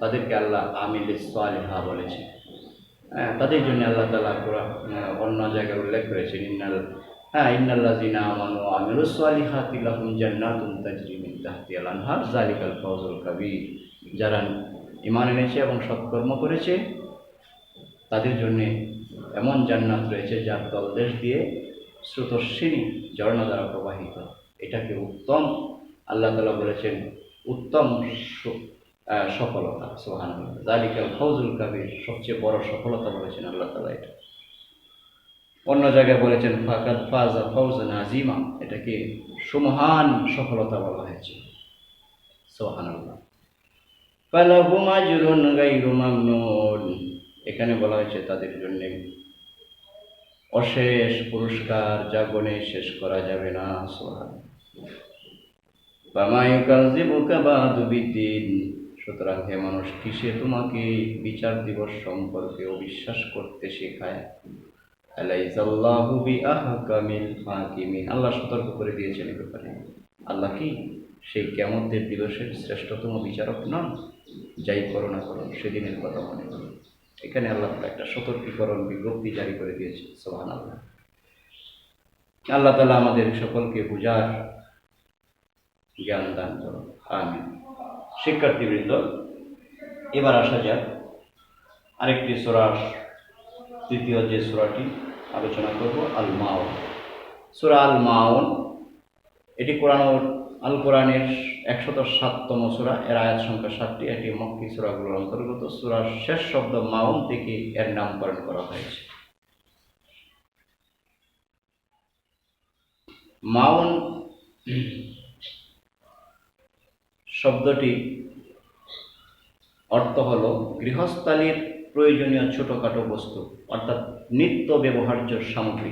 তাদেরকে আল্লাহ আমিলুস সালিহা বলেছে। তাদের জন্য আল্লাহ তাআলা অন্য জায়গায় উল্লেখ করেছেন, ইন্নাল্লাযীনা আমানু ওয়া আমিলুস সালিহাতি লাহুম জান্নাতুন তাজরি মিন তাহতিহাল আনহার যালিকাল ফাওজুল কাবীর। যারা ঈমান এনেছে এবং সৎকর্ম করেছে তাদের জন্য এমন জান্নাত রয়েছে যার তলদেশ দিয়ে স্রোতস্বিনী ঝর্ণা দ্বারা প্রবাহিত। এটাকে উত্তম, আল্লাহ তাআলা বলেছেন, উত্তম সফলতা। সুবহানাল্লাহ, যালিকাল ফাওজুল কাবীর, সবচেয়ে বড় সফলতা বলেছেন আল্লাহ তাআলা এটা। অন্য জায়গায় বলেছেন ফাকাদ ফাজা ফাওজান আযীমা, এটাকে সুমহান সফলতা বলা হয়েছে। সুবহানাল্লাহ। ফালাহুম আজরুন গায়রু মামনুন, এখানে বলা হয়েছে তাদের জন্য অশেষ পুরস্কার, যা গুণে শেষ করা যাবে না। সুবহানাল্লাহ। ফামা ইউকাযযিবুকা বা'দু বিদ্দীন, সুতরাং হে মানুষ, কিসে তোমাকে বিচার দিবস সম্পর্কে অবিশ্বাস করতে শেখায়? আলাইসাল্লাহু বিআহকামিল হাকিমিন, আল্লাহ সতর্ক করে দিয়েছেন এ ব্যাপারে। আল্লাহ কি সেই কিয়ামতের দিবসের শ্রেষ্ঠতম বিচারক নন? যাই করো না করো সেদিনের কথা মনে করো। এখানে আল্লাহ একটা সতর্কীকরণ বিজ্ঞপ্তি জারি করে দিয়েছে। সুবহানাল্লাহ। আল্লাহ তাআলা আমাদের সকলকে বুঝার জ্ঞান দান করুন, আমিন। শিক্ষার্থীবৃন্দ, এবার আসা যাক আরেকটি সূরার তৃতীয় যে সূরাটি আলোচনা করব, আল মাউন। সূরা আল মাউন, এটি আল কোরআনের 107তম সূরা, এর আয়াত সংখ্যা 7টি। এটি মক্কি সূরাগুলোর অন্তর্গত। সূরার শেষ শব্দ মাউন থেকে এর নামকরণ করা হয়েছে। মাউন শব্দটি অর্থ হল গৃহস্থালির প্রয়োজনীয় ছোটখাটো বস্তু, অর্থাৎ নিত্য ব্যবহার্য সামগ্রী।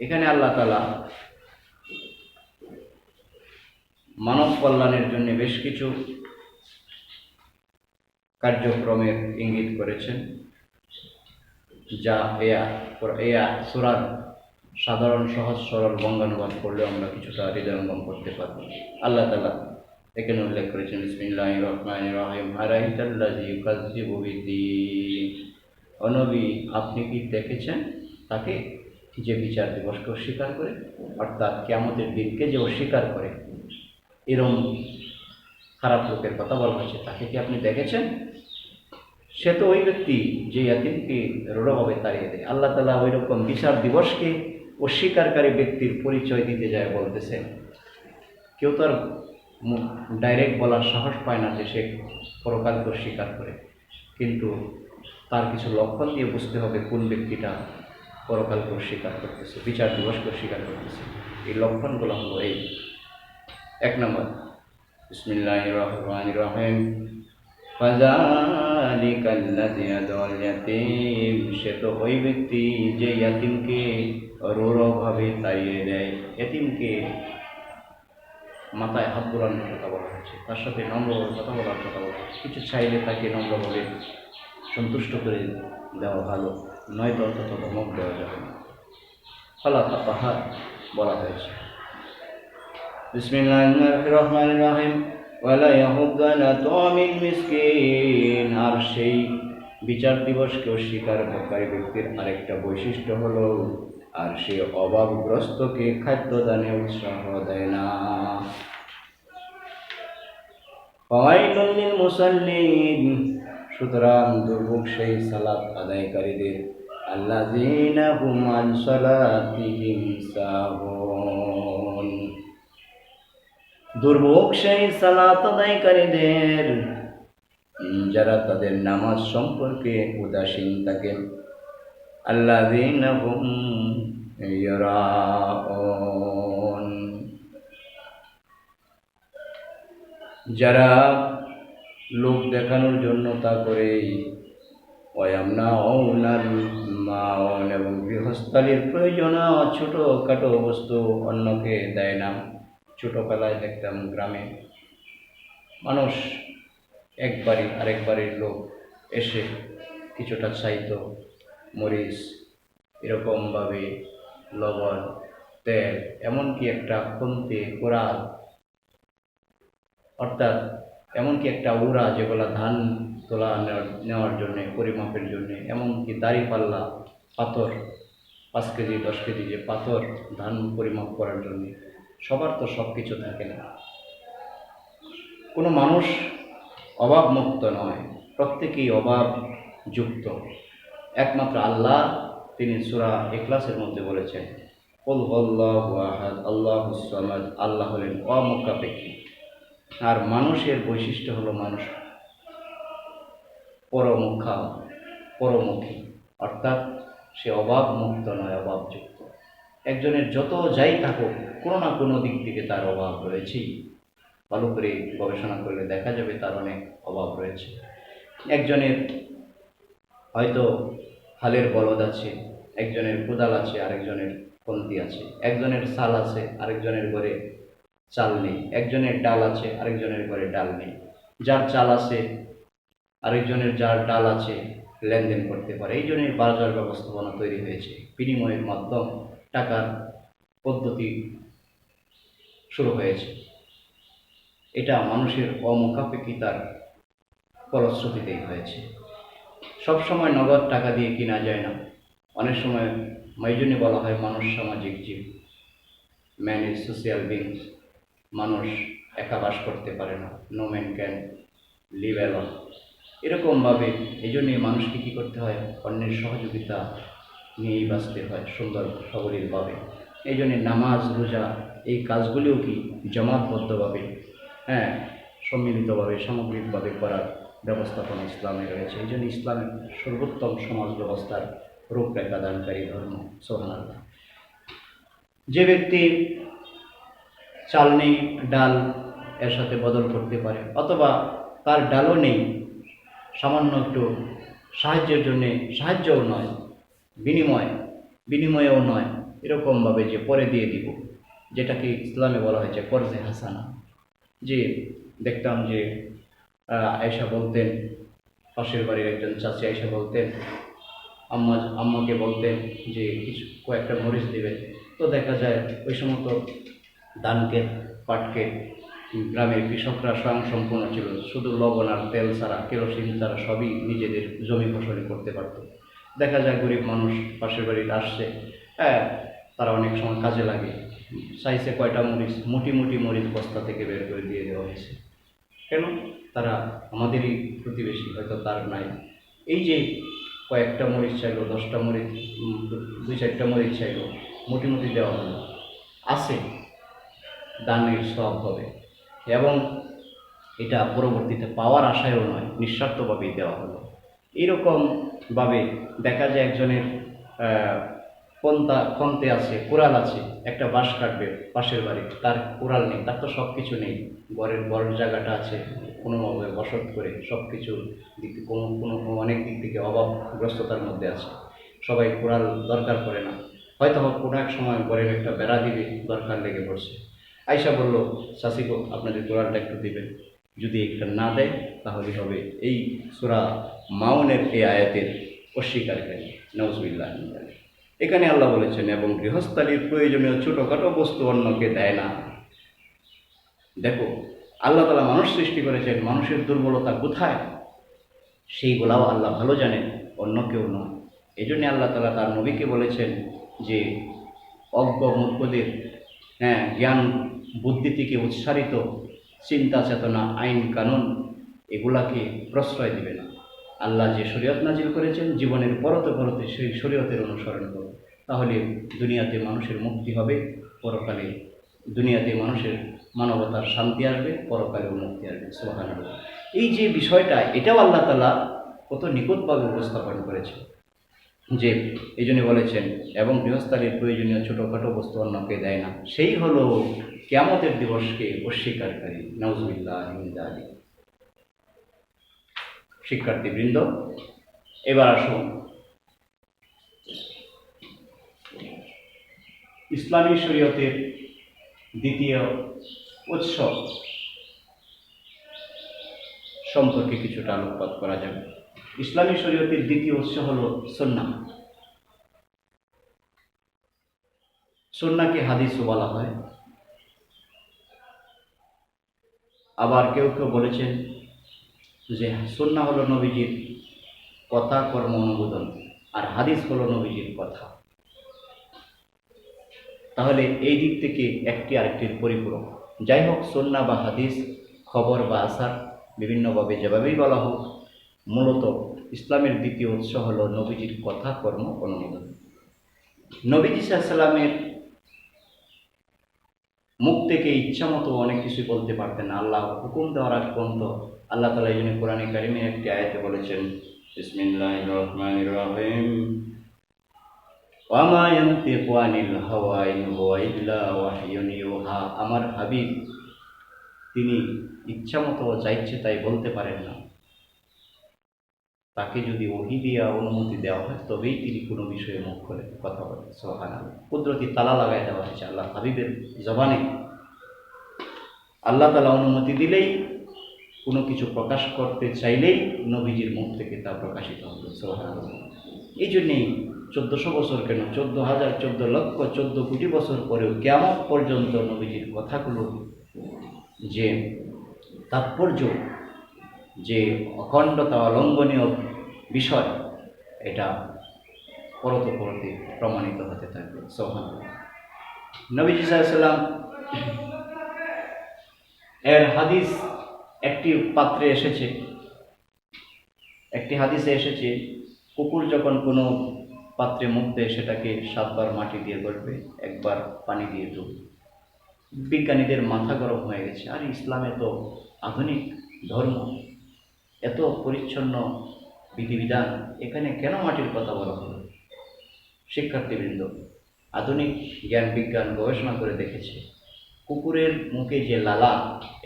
এখানে আল্লাহ তাআলা মানব কল্যাণের জন্য বেশ কিছু কার্যক্রমের ইঙ্গিত করেছেন, যা এই সূরার সাধারণ সহজ সরল বঙ্গানুবাদ করলে আমরা কিছুটা হৃদয়ঙ্গম করতে পারব। আল্লাহ তাআলা এখানে উল্লেখ করেছেন, বিসমিল্লাহির রহমানির রহিম, আরাইতাল্লাযী ইউকাযযিবু বিদ্দীন, ও নবী, আপনি কি দেখেছেন তাকে যে বিচার দিবসকে অস্বীকার করে, অর্থাৎ কিয়ামতের দিনকে যে অস্বীকার করে, এরকম খারাপ লোকের কথা বলা হয়েছে, তাকে কি আপনি দেখেছেন? সে তো ওই ব্যক্তি যে ইয়াতীমকে রূঢ়ভাবে তাড়িয়ে দেয়। আল্লাহ তাআলা ওই রকম বিচার দিবসকে অস্বীকারী ব্যক্তির পরিচয় দিতে যায়, বলতেছেন কেউ তো আর ডাইরেক্ট বলার সাহস পায় না যে সে পরকালকে অস্বীকার করে, কিন্তু তার কিছু লক্ষণ দিয়ে বুঝতে হবে কোন ব্যক্তিটা পরকালকে অস্বীকার করতেছে, বিচার দিবসকে অস্বীকার করতেছে। এই লক্ষণগুলো হলো এই: 1 নম্বর, বিসমিল্লাহির রহমানির রহিম, ফাযালিকাল্লাযী ইয়াদউল ইয়াতীম, সে তো ওই ব্যক্তি যে ইয়াতীমকে রূঢ়ভাবে তাড়িয়ে দেয়। ইয়াতীমকে মাথায় হাত বোলানোর কথা বলা হয়েছে, তার সাথে নম্রভাবে কথা বলার কথা বলা হয়েছে। কিছু চাইলে তাকে নম্রভাবে সন্তুষ্ট করে দেওয়া ভালো, নয়তো অন্তত ধমক দেওয়া যাবে না। ফালা তাহার বলা হয়েছে। বিসমিল্লাহির রহমানির রহিম ওয়ালা ইয়াহুদ্দু আলা তা'আমিল মিসকিন। আর সেই বিচার দিবসকে অস্বীকারী ব্যক্তির আরেকটা বৈশিষ্ট্য হলো আর সে অভাবগ্রস্তকে খাদ্য দানে উৎসাহ দেয় না। ফাওয়াইলুল লিল মুসাল্লিন, সুতরাং দুর্ভোগ সেই সালাত আদায়কারীদের, আল্লাযীনা হুম আন সালাতিহিম সাহুন, দুর্ভোগ সেই সালাত আদায়কারীদের যারা তাদের নামাজ সম্পর্কে উদাসীন থাকেন। আল্লাযীনা হুম ইউরাউন, যারা লোক দেখানোর জন্য তা করে। ওয়ায়ামনাউনাল মাউন, এবং গৃহস্থালির প্রয়োজনীয় ছোটোখাটো বস্তু অন্যকে দেয় না। ছোটোবেলায় দেখতাম গ্রামে মানুষ একবারই আরেক বাড়ির লোক এসে কিছুটা চাইতো, মরিচ, এরকমভাবে লবণ, তেল, এমনকি একটা খুন্তি, কোড়াল, অর্থাৎ এমনকি একটা উড়া যেগুলো ধান তোলা নেওয়ার জন্যে, পরিমাপের জন্যে, এমনকি দাঁড়িপাল্লা, পাথর, 5 কেজি 10 কেজি যে পাথর ধান পরিমাপ করার জন্যে। সবার তো সব কিছু থাকে না। কোনো মানুষ অভাবমুক্ত নয়, প্রত্যেকেই অভাবযুক্ত। একমাত্র আল্লাহ, তিনি সূরা ইখলাসের মধ্যে বলেছেন, কুল হুয়াল্লাহু আহাদ আল্লাহুস সামাদ, আল্লাহ হলেন অমুখাপেক্ষী। আর মানুষের বৈশিষ্ট্য হলো মানুষ পরমুখী, অর্থাৎ সে অভাবমুক্ত নয়, অভাবযুক্ত। একজনের যত যাই থাকুক, কোনো না কোনো দিক থেকে তার অভাব রয়েছেই। ভালো করে গবেষণা করলে দেখা যাবে তার অনেক অভাব রয়েছে। একজনের হয়তো হালের বলদ আছে, একজনের কোদাল আছে, আরেকজনের খন্তি আছে, একজনের চাল আছে, আরেকজনের ঘরে চাল নেই, একজনের ডাল আছে, আরেকজনের ঘরে ডাল নেই। যার চাল আছে আরেকজনের, যার ডাল আছে, লেনদেন করতে পারে। এই জন্যই বাজার ব্যবস্থাপনা তৈরি হয়েছে, বিনিময়ের মাধ্যম, টাকার পদ্ধতি শুরু হয়েছে। এটা মানুষের অমুখাপেক্ষিতার ফলশ্রুতিতেই হয়েছে। সবসময় নগদ টাকা দিয়ে কিনা যায় না। অনেক সময় এই জন্য বলা হয় মানুষ সামাজিক জীব, ম্যান ইজ সোশিয়াল বিংস। মানুষ একা বাস করতে পারে না, no man can live alone. এরকমভাবে এই জন্যই মানুষকে কী করতে হয়, অন্যের সহযোগিতা নিয়েই বাঁচতে হয় সুন্দর সবলীলভাবে। এই জন্যে নামাজ, রোজা, এই কাজগুলিও কি জমাতবদ্ধভাবে, সম্মিলিতভাবে, সামগ্রিকভাবে করার ব্যবস্থাপনা ইসলামে রয়েছে। এই জন্য ইসলামের সর্বোত্তম সমাজ ব্যবস্থার রূপরেখা দানকারী ধর্ম। সুবহানাল্লাহ। যে ব্যক্তি চাল নেই, ডাল এর সাথে বদল করতে পারে, অথবা তার ডালও নেই, সামান্য একটু সাহায্যের জন্যে, সাহায্যও নয়, বিনিময়েও নয়, এরকমভাবে যে পরে দিয়ে দিব, যেটাকে ইসলামে বলা হয়েছে কর্জে হাসানা। যে দেখতাম যে আয়েশা বলতেন, পাশের বাড়ির একজন চাচি আয়েশা বলতেন, আম্মাকে বলতেন যে কিছু কয়েকটা মরিচ দেবেন। তো দেখা যায় ওই সমস্ত ধানকে, পাটকে গ্রামের কৃষকরা স্বয়ংসম্পূর্ণ ছিল, শুধু লবণ আর তেল ছাড়া, কেরোসিন ছাড়া সবই নিজেদের জমি ফসলে করতে পারত। দেখা যায় গরিব মানুষ পাশের বাড়িতে আসছে, তারা অনেক সময় কাজে লাগে, চাইছে কয়টা মরিচ, মুটি মরিচ বস্তা থেকে বের করে দিয়ে দেওয়া হয়েছে। কেন? তারা আমাদেরই প্রতিবেশী, হয়তো তার নাই। এই যে কয়েকটা মরিচ চাইলো, 10টা মরিচ, 2-4টা মরিচ চাইলো, মুটি দেওয়া হলো, আছে, দানের সওয়াব হবে। এবং এটা পরবর্তীতে পাওয়ার আশায়ও নয়, নিঃস্বার্থভাবেই দেওয়া হলো। এইরকমভাবে দেখা যায় একজনের খন্তে আছে, কোরাল আছে, একটা বাঁশ কাটবে পাশের বাড়ি, তার কোরাল নেই, তার তো সব কিছু নেই, ঘরের বড় জায়গাটা আছে, কোনোভাবে বসত করে সব কিছু দিক কোনো অনেক দিক থেকে অভাবগ্রস্ততার মধ্যে আছে, সবাই কোরাল দরকার করে না, হয়তো কোনো এক সময় ঘরের একটা বেড়া দিবে দরকার লেগে পড়ছে। আয়শা বলল, চাচি গো, আপনাদের কোরআনটা একটু দিবেন। যদি একটা না দেয় তাহলে হবে এই সূরা মাউনের এই আয়াতের অস্বীকারী। নাউজুবিল্লাহ। এখানে আল্লাহ বলেছেন, এবং গৃহস্থালির প্রয়োজনীয় ছোটোখাটো বস্তু অন্যকে দেয় না। দেখো, আল্লাহ তাআলা মানুষ সৃষ্টি করেছেন, মানুষের দুর্বলতা কোথায় সেইগুলাও আল্লাহ ভালো জানেন, অন্য কেউ নয়। এই জন্যে আল্লাহ তাআলা তার নবীকে বলেছেন যে অজ্ঞ মূর্খদের জ্ঞান বুদ্ধি থেকে উৎসারিত চিন্তা চেতনা আইন কানুন এগুলাকে প্রশ্রয় দিবে না। আল্লাহ যে শরীয়ত নাজিল করেছেন জীবনের পরতে পরতে সেই শরীয়তের অনুসরণ করো, তাহলে দুনিয়াতে মানুষের মুক্তি হবে, পরকালে দুনিয়াতে মানুষের মানবতার শান্তি আসবে, পরকালেও মুক্তি আসবে। সুবহানাল্লাহ। এই যে বিষয়টা, এটাও আল্লাহ তাআলা কত নিকটভাবে উপস্থাপন করেছে, যে এই জন্য বলেছেন এবং গৃহস্থালির প্রয়োজনীয় ছোটোখাটো বস্তু অন্যকে দেয় না, সেই হলো কিয়ামতের দিবসকে অস্বীকারী। নাউজুবিল্লাহ মিন যালিক। শিক্ষার্থীবৃন্দ, এবার আসুন ইসলামী শরীয়তের দ্বিতীয় উৎসব সম্পর্কে কিছুটা আলোকপাত করা যাবে। ইসলামী শরীয়তের দ্বিতীয় উৎস হল সুন্নাহ। সুন্নাহকে হাদিসও বলা হয়। আবার কেউ কেউ বলেছেন যে সুন্নাহ হলো নবীজির কথা কর্ম অনুমোদন, আর হাদিস হলো নবীজির কথা। তাহলে এই দিক থেকে একটি আরেকটির পরিপূরক। যাই হোক, সুন্নাহ বা হাদিস, খবর বা আসার বিভিন্নভাবে যেভাবেই বলা হোক, মূলত ইসলামের দ্বিতীয় উৎস হলো নবীজির কথা কর্ম অনুমোদন। নবীজি সাল্লাল্লাহু আলাইহি ওয়াসাল্লামের মুখ থেকে ইচ্ছামতো অনেক কিছু বলতে পারতেন না। আল্লাহ হুকুম দেওয়ার আগ পর্যন্ত আল্লাহ তাআলা এই জন্য কোরআনে কারিমে একটি আয়াতে বলেছেন, বিসমিল্লাহির রহমানির রহিম, ওয়া মা ইয়ানতিকু আনিল হাওয়া ইন হুয়া ইল্লা ওয়াহয়ুন ইউহা। আমার হাবিব তিনি ইচ্ছামতো যা ইচ্ছে তাই বলতে পারেন না। তাকে যদি ওহী দিয়া অনুমতি দেওয়া হয় তবেই তিনি কোনো বিষয়ে মুখ খুলে কথা বলেন। সুবহানাল্লাহ। কুদরতি তালা লাগাই দেওয়া হয়েছে আল্লাহ হাবিবের জবানে। আল্লাহ তাআলা অনুমতি দিলেই, কোনো কিছু প্রকাশ করতে চাইলেই নবীজির মুখ থেকে তা প্রকাশিত হবে। সুবহানাল্লাহ। এই জন্যেই 1400 বছর কেন, 14,000, 14 লক্ষ, 14 কোটি বছর পরেও কিয়ামত পর্যন্ত নবীজির কথাগুলো যে তাৎপর্য, যে অখণ্ডতা, অলঙ্ঘনীয় বিষয়, এটা পরতে পরতে প্রমাণিত হতে থাকবে। সুবহানাল্লাহ। নবীজি সাল্লাল্লাহু আলাইহি ওয়াসাল্লাম এর হাদিস একটি পাত্রে এসেছে, একটি হাদিসে এসেছে, কুকুর যখন কোনো পাত্রে মুখ দেয় সেটাকে 7 বার মাটি দিয়ে গড়বে, 1 বার পানি দিয়ে ধুবে। বিজ্ঞানীদের মাথা গরম হয়ে গেছে, আর ইসলামে তো আধুনিক ধর্ম, এত পরিচ্ছন্ন বিধিবিধান, এখানে কেন মাটির কথা বলা হলো? শিক্ষার্থীবৃন্দ, আধুনিক জ্ঞান বিজ্ঞান গবেষণা করে দেখেছে, কুকুরের মুখে যে লালা,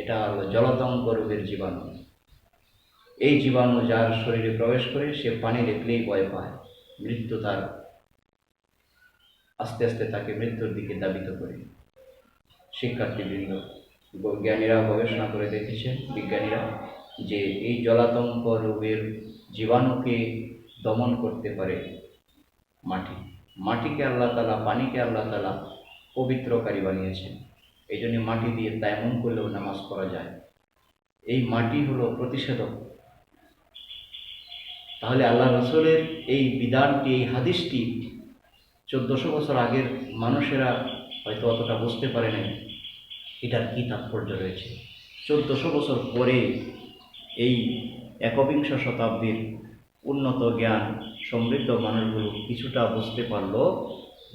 এটা হলো জলাতঙ্ক রোগের জীবাণু। এই জীবাণু যার শরীরে প্রবেশ করে সে পানি দেখলেই ভয় পায়, মৃত্যু তার আস্তে আস্তে তাকে মৃত্যুর দিকে ধাবিত করে। শিক্ষার্থীবৃন্দ, জ্ঞানীরা গবেষণা করে দেখেছেন, বিজ্ঞানীরা, যে এই জলাতঙ্ক রোগের জীবাণুকে দমন করতে পারে মাটি। মাটিকে আল্লাহ তাআলা, পানিকে আল্লাহ তাআলা পবিত্রকারী বানিয়েছেন। এই জন্য মাটি দিয়ে তায়াম্মুম করলেও নামাজ পড়া যায়। এই মাটি হলো প্রতিষেধক। তাহলে আল্লাহ রাসূলের এই বিধানটি, এই হাদিসটি 1400 বছর আগের মানুষেরা হয়তো অতটা বুঝতে পারে নাই এটার কী তাৎপর্য রয়েছে। 1400 বছর পরে এই একবিংশ শতাব্দীর উন্নত জ্ঞান সমৃদ্ধ মানুষগুলো কিছুটা বুঝতে পারল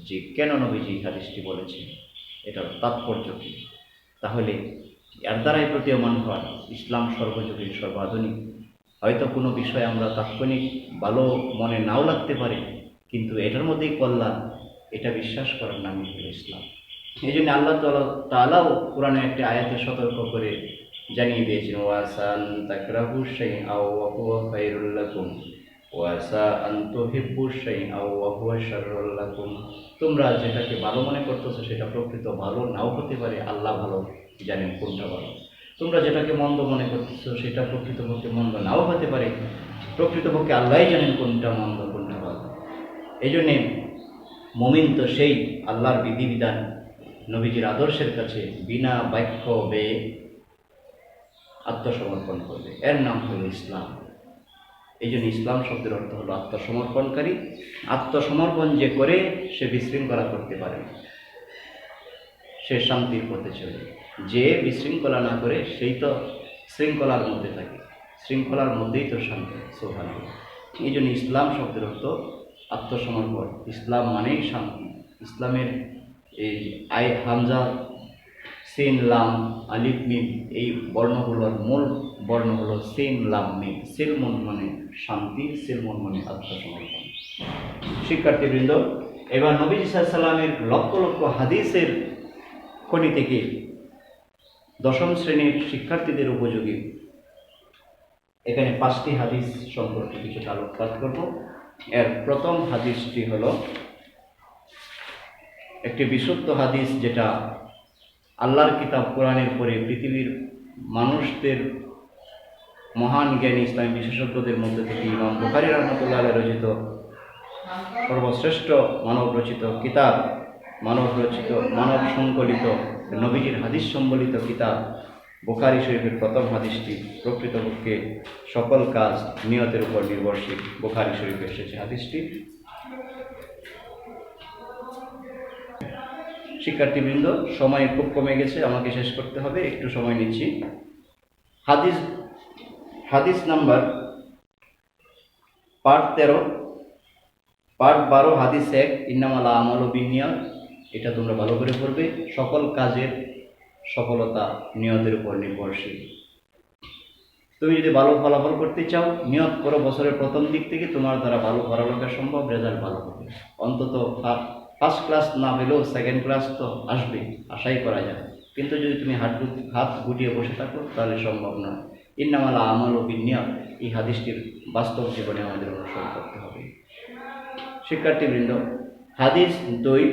যে কেন নবীজি হাদিসটি বলেছেন, এটার তাৎপর্য কী। তাহলে এর দ্বারাই প্রতীয়মান হয় ইসলাম সর্বযুগীন, সর্বাধুনিক। হয়তো কোনো বিষয় আমরা তাৎক্ষণিক ভালো মনে নাও লাগতে পারে, কিন্তু এটার মধ্যেই কল্যাণ, এটা বিশ্বাস করার নামই হল ইসলাম। এই জন্য আল্লাহ তাআলাও কোরআনে একটি আয়াতে সতর্ক করে জানিয়ে দিয়েছেন, ওয়াসা আন তাকরাহু শাইআন ওয়া হুয়া খায়রুল লাকুম ওয়াসা আন তুহিব্বু শাইআন ওয়া হুয়া শাররুল লাকুম। তোমরা যেটাকে ভালো মনে করতেছো সেটা প্রকৃত ভালো নাও হতে পারে, আল্লাহ ভালো জানেন কোনটা ভালো। তোমরা যেটাকে মন্দ মনে করতেছো সেটা প্রকৃতপক্ষে মন্দ নাও হতে পারে, প্রকৃতপক্ষে আল্লাহই জানেন কোনটা মন্দ কোনটা ভালো। এই জন্যে মুমিন তো সেই আল্লাহর বিধিবিধান নবীজির আদর্শের কাছে বিনা বাক্য ব্যয়ে আত্মসমর্পণ করবে, এর নাম হলো ইসলাম। এই জন্য ইসলাম শব্দের অর্থ হলো আত্মসমর্পণকারী। আত্মসমর্পণ যে করে সে বিশৃঙ্খলা করতে পারে না, সে শান্তির পথে চলে। যে বিশৃঙ্খলা না করে সেই তো শৃঙ্খলার মধ্যে থাকে, শৃঙ্খলার মধ্যেই তো শান্তি। সুবহানাল্লাহ। এই জন্য ইসলাম শব্দের অর্থ আত্মসমর্পণ। ইসলাম মানেই শান্তি। ইসলামের এই হামজা, সিন, লাম, আলিফ, মিম, এই বর্ণগুলোর মূল বর্ণ হলো সিন, লাম, মিম। সিলমুন মানে শান্তি, সিলমুন মানে আত্মসমর্পণ। শিক্ষার্থীবৃন্দ, এবার নবী সাল্লামের লক্ষ লক্ষ হাদিসের খনি থেকে দশম শ্রেণীর শিক্ষার্থীদের উপযোগী এখানে 5টি হাদিস সম্পর্কে কিছুটা আলোকপাত করব। এর প্রথম হাদিসটি হলো একটি বিশুদ্ধ হাদিস, যেটা আল্লাহর কিতাব কোরআনের পরে পৃথিবীর মানুষদের মহান জ্ঞানী ইসলামী বিশেষজ্ঞদের মধ্যে থেকে ইমাম বুখারী রাহমাতুল্লাহ আলাইহি রচিত সর্বশ্রেষ্ঠ মানব রচিত কিতাব, মানব সংকলিত নবীজির হাদিস সম্বলিত কিতাব বুখারী শরীফের প্রথম হাদিসটি প্রকৃতপক্ষে সকল কাজ নিয়তের উপর নির্ভরশীল। বুখারী শরীফে এসেছে হাদিসটি। শিক্ষার্থীবৃন্দ, সময় খুব কমে গেছে, আমাকে শেষ করতে হবে, একটু সময় নিচ্ছি। হাদিস নাম্বার পার্ট 13, পার্ট 12, হাদিস 1, ইন্নামাল আমালু বিন্নিয়াত। এটা তোমরা ভালো করে পড়বে। সকল কাজের সফলতা নিয়তের উপর নির্ভরশীল। তুমি যদি ভালো ফলাফল করতে চাও, নিয়ত করো বছরের প্রথম দিক থেকে তোমার দ্বারা ভালো পড়ালেখা সম্ভব, রেজাল্ট ভালো হবে। অন্তত ফার্স্ট ক্লাস না পেলেও সেকেন্ড ক্লাস তো আসবে, আশাই করা যায়। কিন্তু যদি তুমি হাত গুটিয়ে বসে থাকো তাহলে সম্ভব নয়। ইন্নামাল আমালু বিন্নিয়াত, এই হাদিসটির বাস্তব জীবনে আমাদের অনুসরণ করতে হবে। শিক্ষার্থীবৃন্দ, হাদিস 2,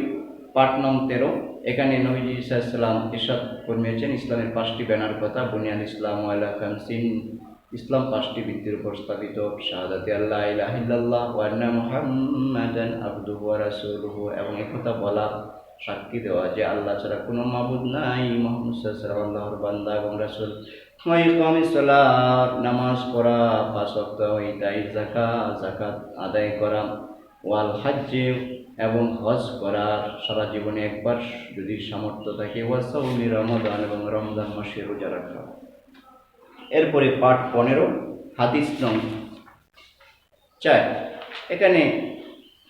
পার্ট নং 13। এখানে নবীজি সাল্লাল্লাহু আলাইহি ওয়াসাল্লাম ইরশাদ ফরমিয়েছেন ইসলামের 5টি ব্যানার কথা। বুনিয়াল ইসলাম আলা খামসিন, ইসলাম 5টি ভিত্তির উপর স্থাপিত। শাহাদাতি আল্লা ইলাহা ইল্লাল্লাহ ওয়া আন্না মুহাম্মাদান আবদুহু ওয়া রাসূলুহু, এবং একথা বলা, সাক্ষী দেওয়া যে আল্লাহ ছাড়া কোনো মাবুদ নাই, মুহাম্মদ সাল্লাল্লাহু আলাইহি ওয়াসাল্লাম আল্লাহর বান্দা এবং রাসূল। ওয়া ইকামিস সালাত, নামাজ পড়া 5 ওয়াক্ত, ইতাই যাকাত আদায় করা, ওয়াল হজ্জে, এবং হজ করা সারা জীবনে একবার যদি সামর্থ্য থাকে, ওয়াসাউমি রমাদান, এবং রমজান মাসে রোজা রাখা। এরপরে পার্ট 15, হাদিস নং 4। এখানে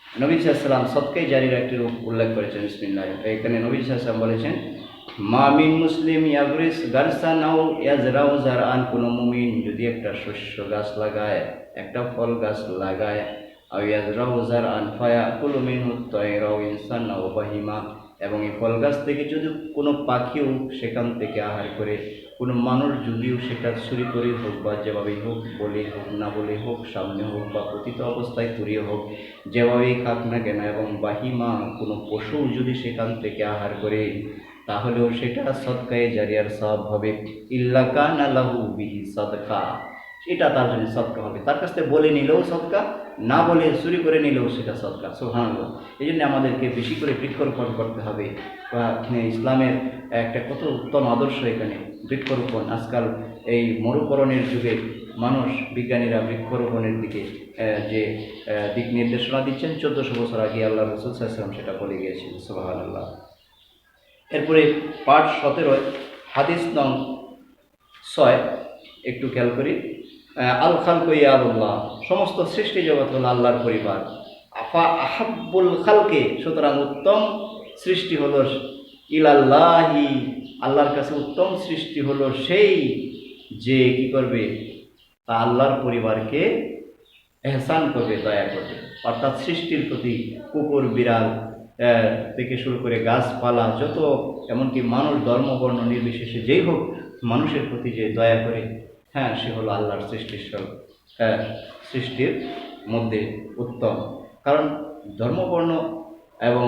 নবী সাল্লাল্লাহু আলাইহি ওয়াসাল্লাম সদকায়ে জারির একটি রূপ উল্লেখ করেছেন। বিসমিল্লাহ। এখানে নবী সাল্লাল্লাহু আলাইহি ওয়াসাল্লাম বলেছেন, মা মিন মুসলিম ইয়াগরিস গারসান আও ইয়াজরাউ জারআন, কোনো মুমিন যদি একটা শস্য গাছ লাগায়, একটা ফল গাছ লাগায়, আও ইয়াজরাউ জারআন ফায়াকুলু মিনহু তায়রা আও ইনসান আও বাহিমা, এবং এই ফল গাছ থেকে যদি কোনো পাখিও সেখান থেকে আহার করে, কোনো মানুষ যদিও সেটা চুরি করে হোক বা যেভাবেই হোক, বলে হোক না বলে হোক, সামনে হোক বা পতিত অবস্থায় তুরিয়ে হোক, যেভাবেই খাক না কেন, এবং বাহিমা কোনো পশু যদি সেখান থেকে আহার করে, তাহলেও সেটা সদকায়ে জারিয়ার সওয়াব হবে। ইল্লা কানা লাহু বিহি সাদকা, এটা তার জন্য সদকা হবে। তার কাছ থেকে বলে নিলেও সদকা, না বলে চুরি করে নিলেও সেটা সদকা। সুবহানাল্লাহ। এই জন্য আমাদেরকে বেশি করে বৃক্ষরোপণ করতে হবে। ইসলামের একটা কত উত্তম আদর্শ এখানে বৃক্ষরোপণ। আজকাল এই মরুকরণের যুগে মানুষ, বিজ্ঞানীরা বৃক্ষরোপণের দিকে যে দিক নির্দেশনা দিচ্ছেন, 1400 বছর আগে আল্লাহ রাসূল সাল্লাল্লাহু আলাইহি ওয়াসাল্লাম সেটা বলে গিয়েছেন। সুবহানাল্লাহ। এরপরে পার্ট 17, হাদিস নং 6, একটু খেয়াল করি। আল খালকু ইয়াদুল্লাহ, সমস্ত সৃষ্টি জগৎ হল আল্লাহর পরিবার। আফা আহাব্বুল খালকে, সুতরাং উত্তম সৃষ্টি হলো ইলাল্লাহি, আল্লাহর কাছে উত্তম সৃষ্টি হলো সেই যে কি করবে, তা আল্লাহর পরিবারকে এহসান করবে, দয়া করবে। অর্থাৎ সৃষ্টির প্রতি কুকুর বিড়াল থেকে শুরু করে গাছপালা যত, এমনকি মানুষ ধর্ম বর্ণ নির্বিশেষে যেই হোক, মানুষের প্রতি যে দয়া করে, হ্যাঁ, সে হলো আল্লাহর সৃষ্টির মধ্যে উত্তম। কারণ ধর্মবর্ণ এবং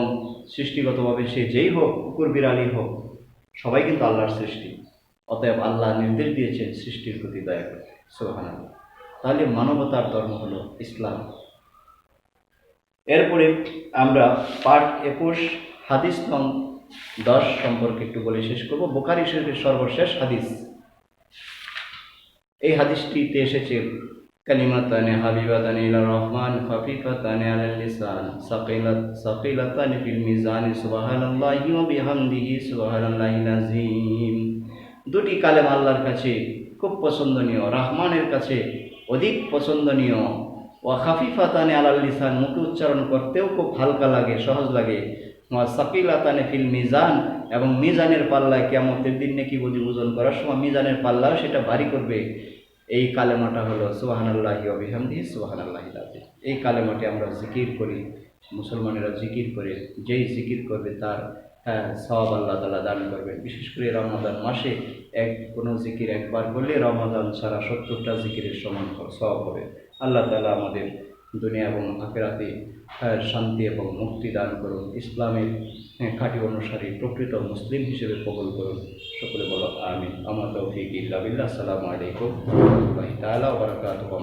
সৃষ্টিগতভাবে সে যেই হোক, কুকুর বিড়ালই হোক, সবাই কিন্তু আল্লাহর সৃষ্টি। অতএব আল্লাহ নির্দেশ দিয়েছেন সৃষ্টির প্রতি দয়া করতে। সুবহানাল্লাহ। তাহলে মানবতার ধর্ম হলো ইসলাম। এরপরে আমরা পার্ট 21, হাদিস নং 10 সম্পর্কে একটু বলে শেষ করব। বুখারী শরীফের সর্বশেষ হাদিস। এই হাদিসটিতে এসেছে কালিমাতানে হাবিবাতানে ইলার রহমান খাফিফাতানে আলাল লিসান সাকিলাতানে ফিল মিজান সুবহানাল্লাহি ওয়া বিহামদিহি সুবহানাল্লাহিল আযীম। দুটি কালেমা আল্লাহর কাছে খুব পছন্দনীয়, রহমানের কাছে অধিক পছন্দনীয়। ওয়া খাফিফাতানে আলাল লিসান, মুখে উচ্চারণ করতেও খুব হালকা লাগে, সহজ লাগে। ওয়া সাকিলাতানে ফিল মিজান, এবং মিজানের পাল্লায় কিয়ামতের দিন নাকি ওজন করার সময় মিজানের পাল্লাও সেটা ভারী করবে। এই কালেমাটা হলো সুবহানাল্লাহি ওয়া বিহামদিহি সুবহানাল্লাহিল আযীম। এই কালেমাটি আমরা জিকির করি, মুসলমানেরা জিকির করে, যেই জিকির করবে তার সওয়াব আল্লাহ তাআলা দান করবেন। বিশেষ করে রমাদান মাসে কোনো জিকির একবার করলে রমাদান ছাড়া 70টা জিকিরের সমান সওয়াব হবে। আল্লাহ তাআলা আমাদের দুনিয়া এবং আখিরাতে শান্তি এবং মুক্তি দান করুন। ইসলামের খাঁটি অনুসারী প্রকৃত মুসলিম হিসেবে কবুল করুন। সকলে বলো আমিন। আমা তৌফিক ইল্লা বিল্লাহ। আসসালামু আলাইকুম ওয়া রাহমাতুল্লাহি তাআলা ওয়া বারাকাতুহু।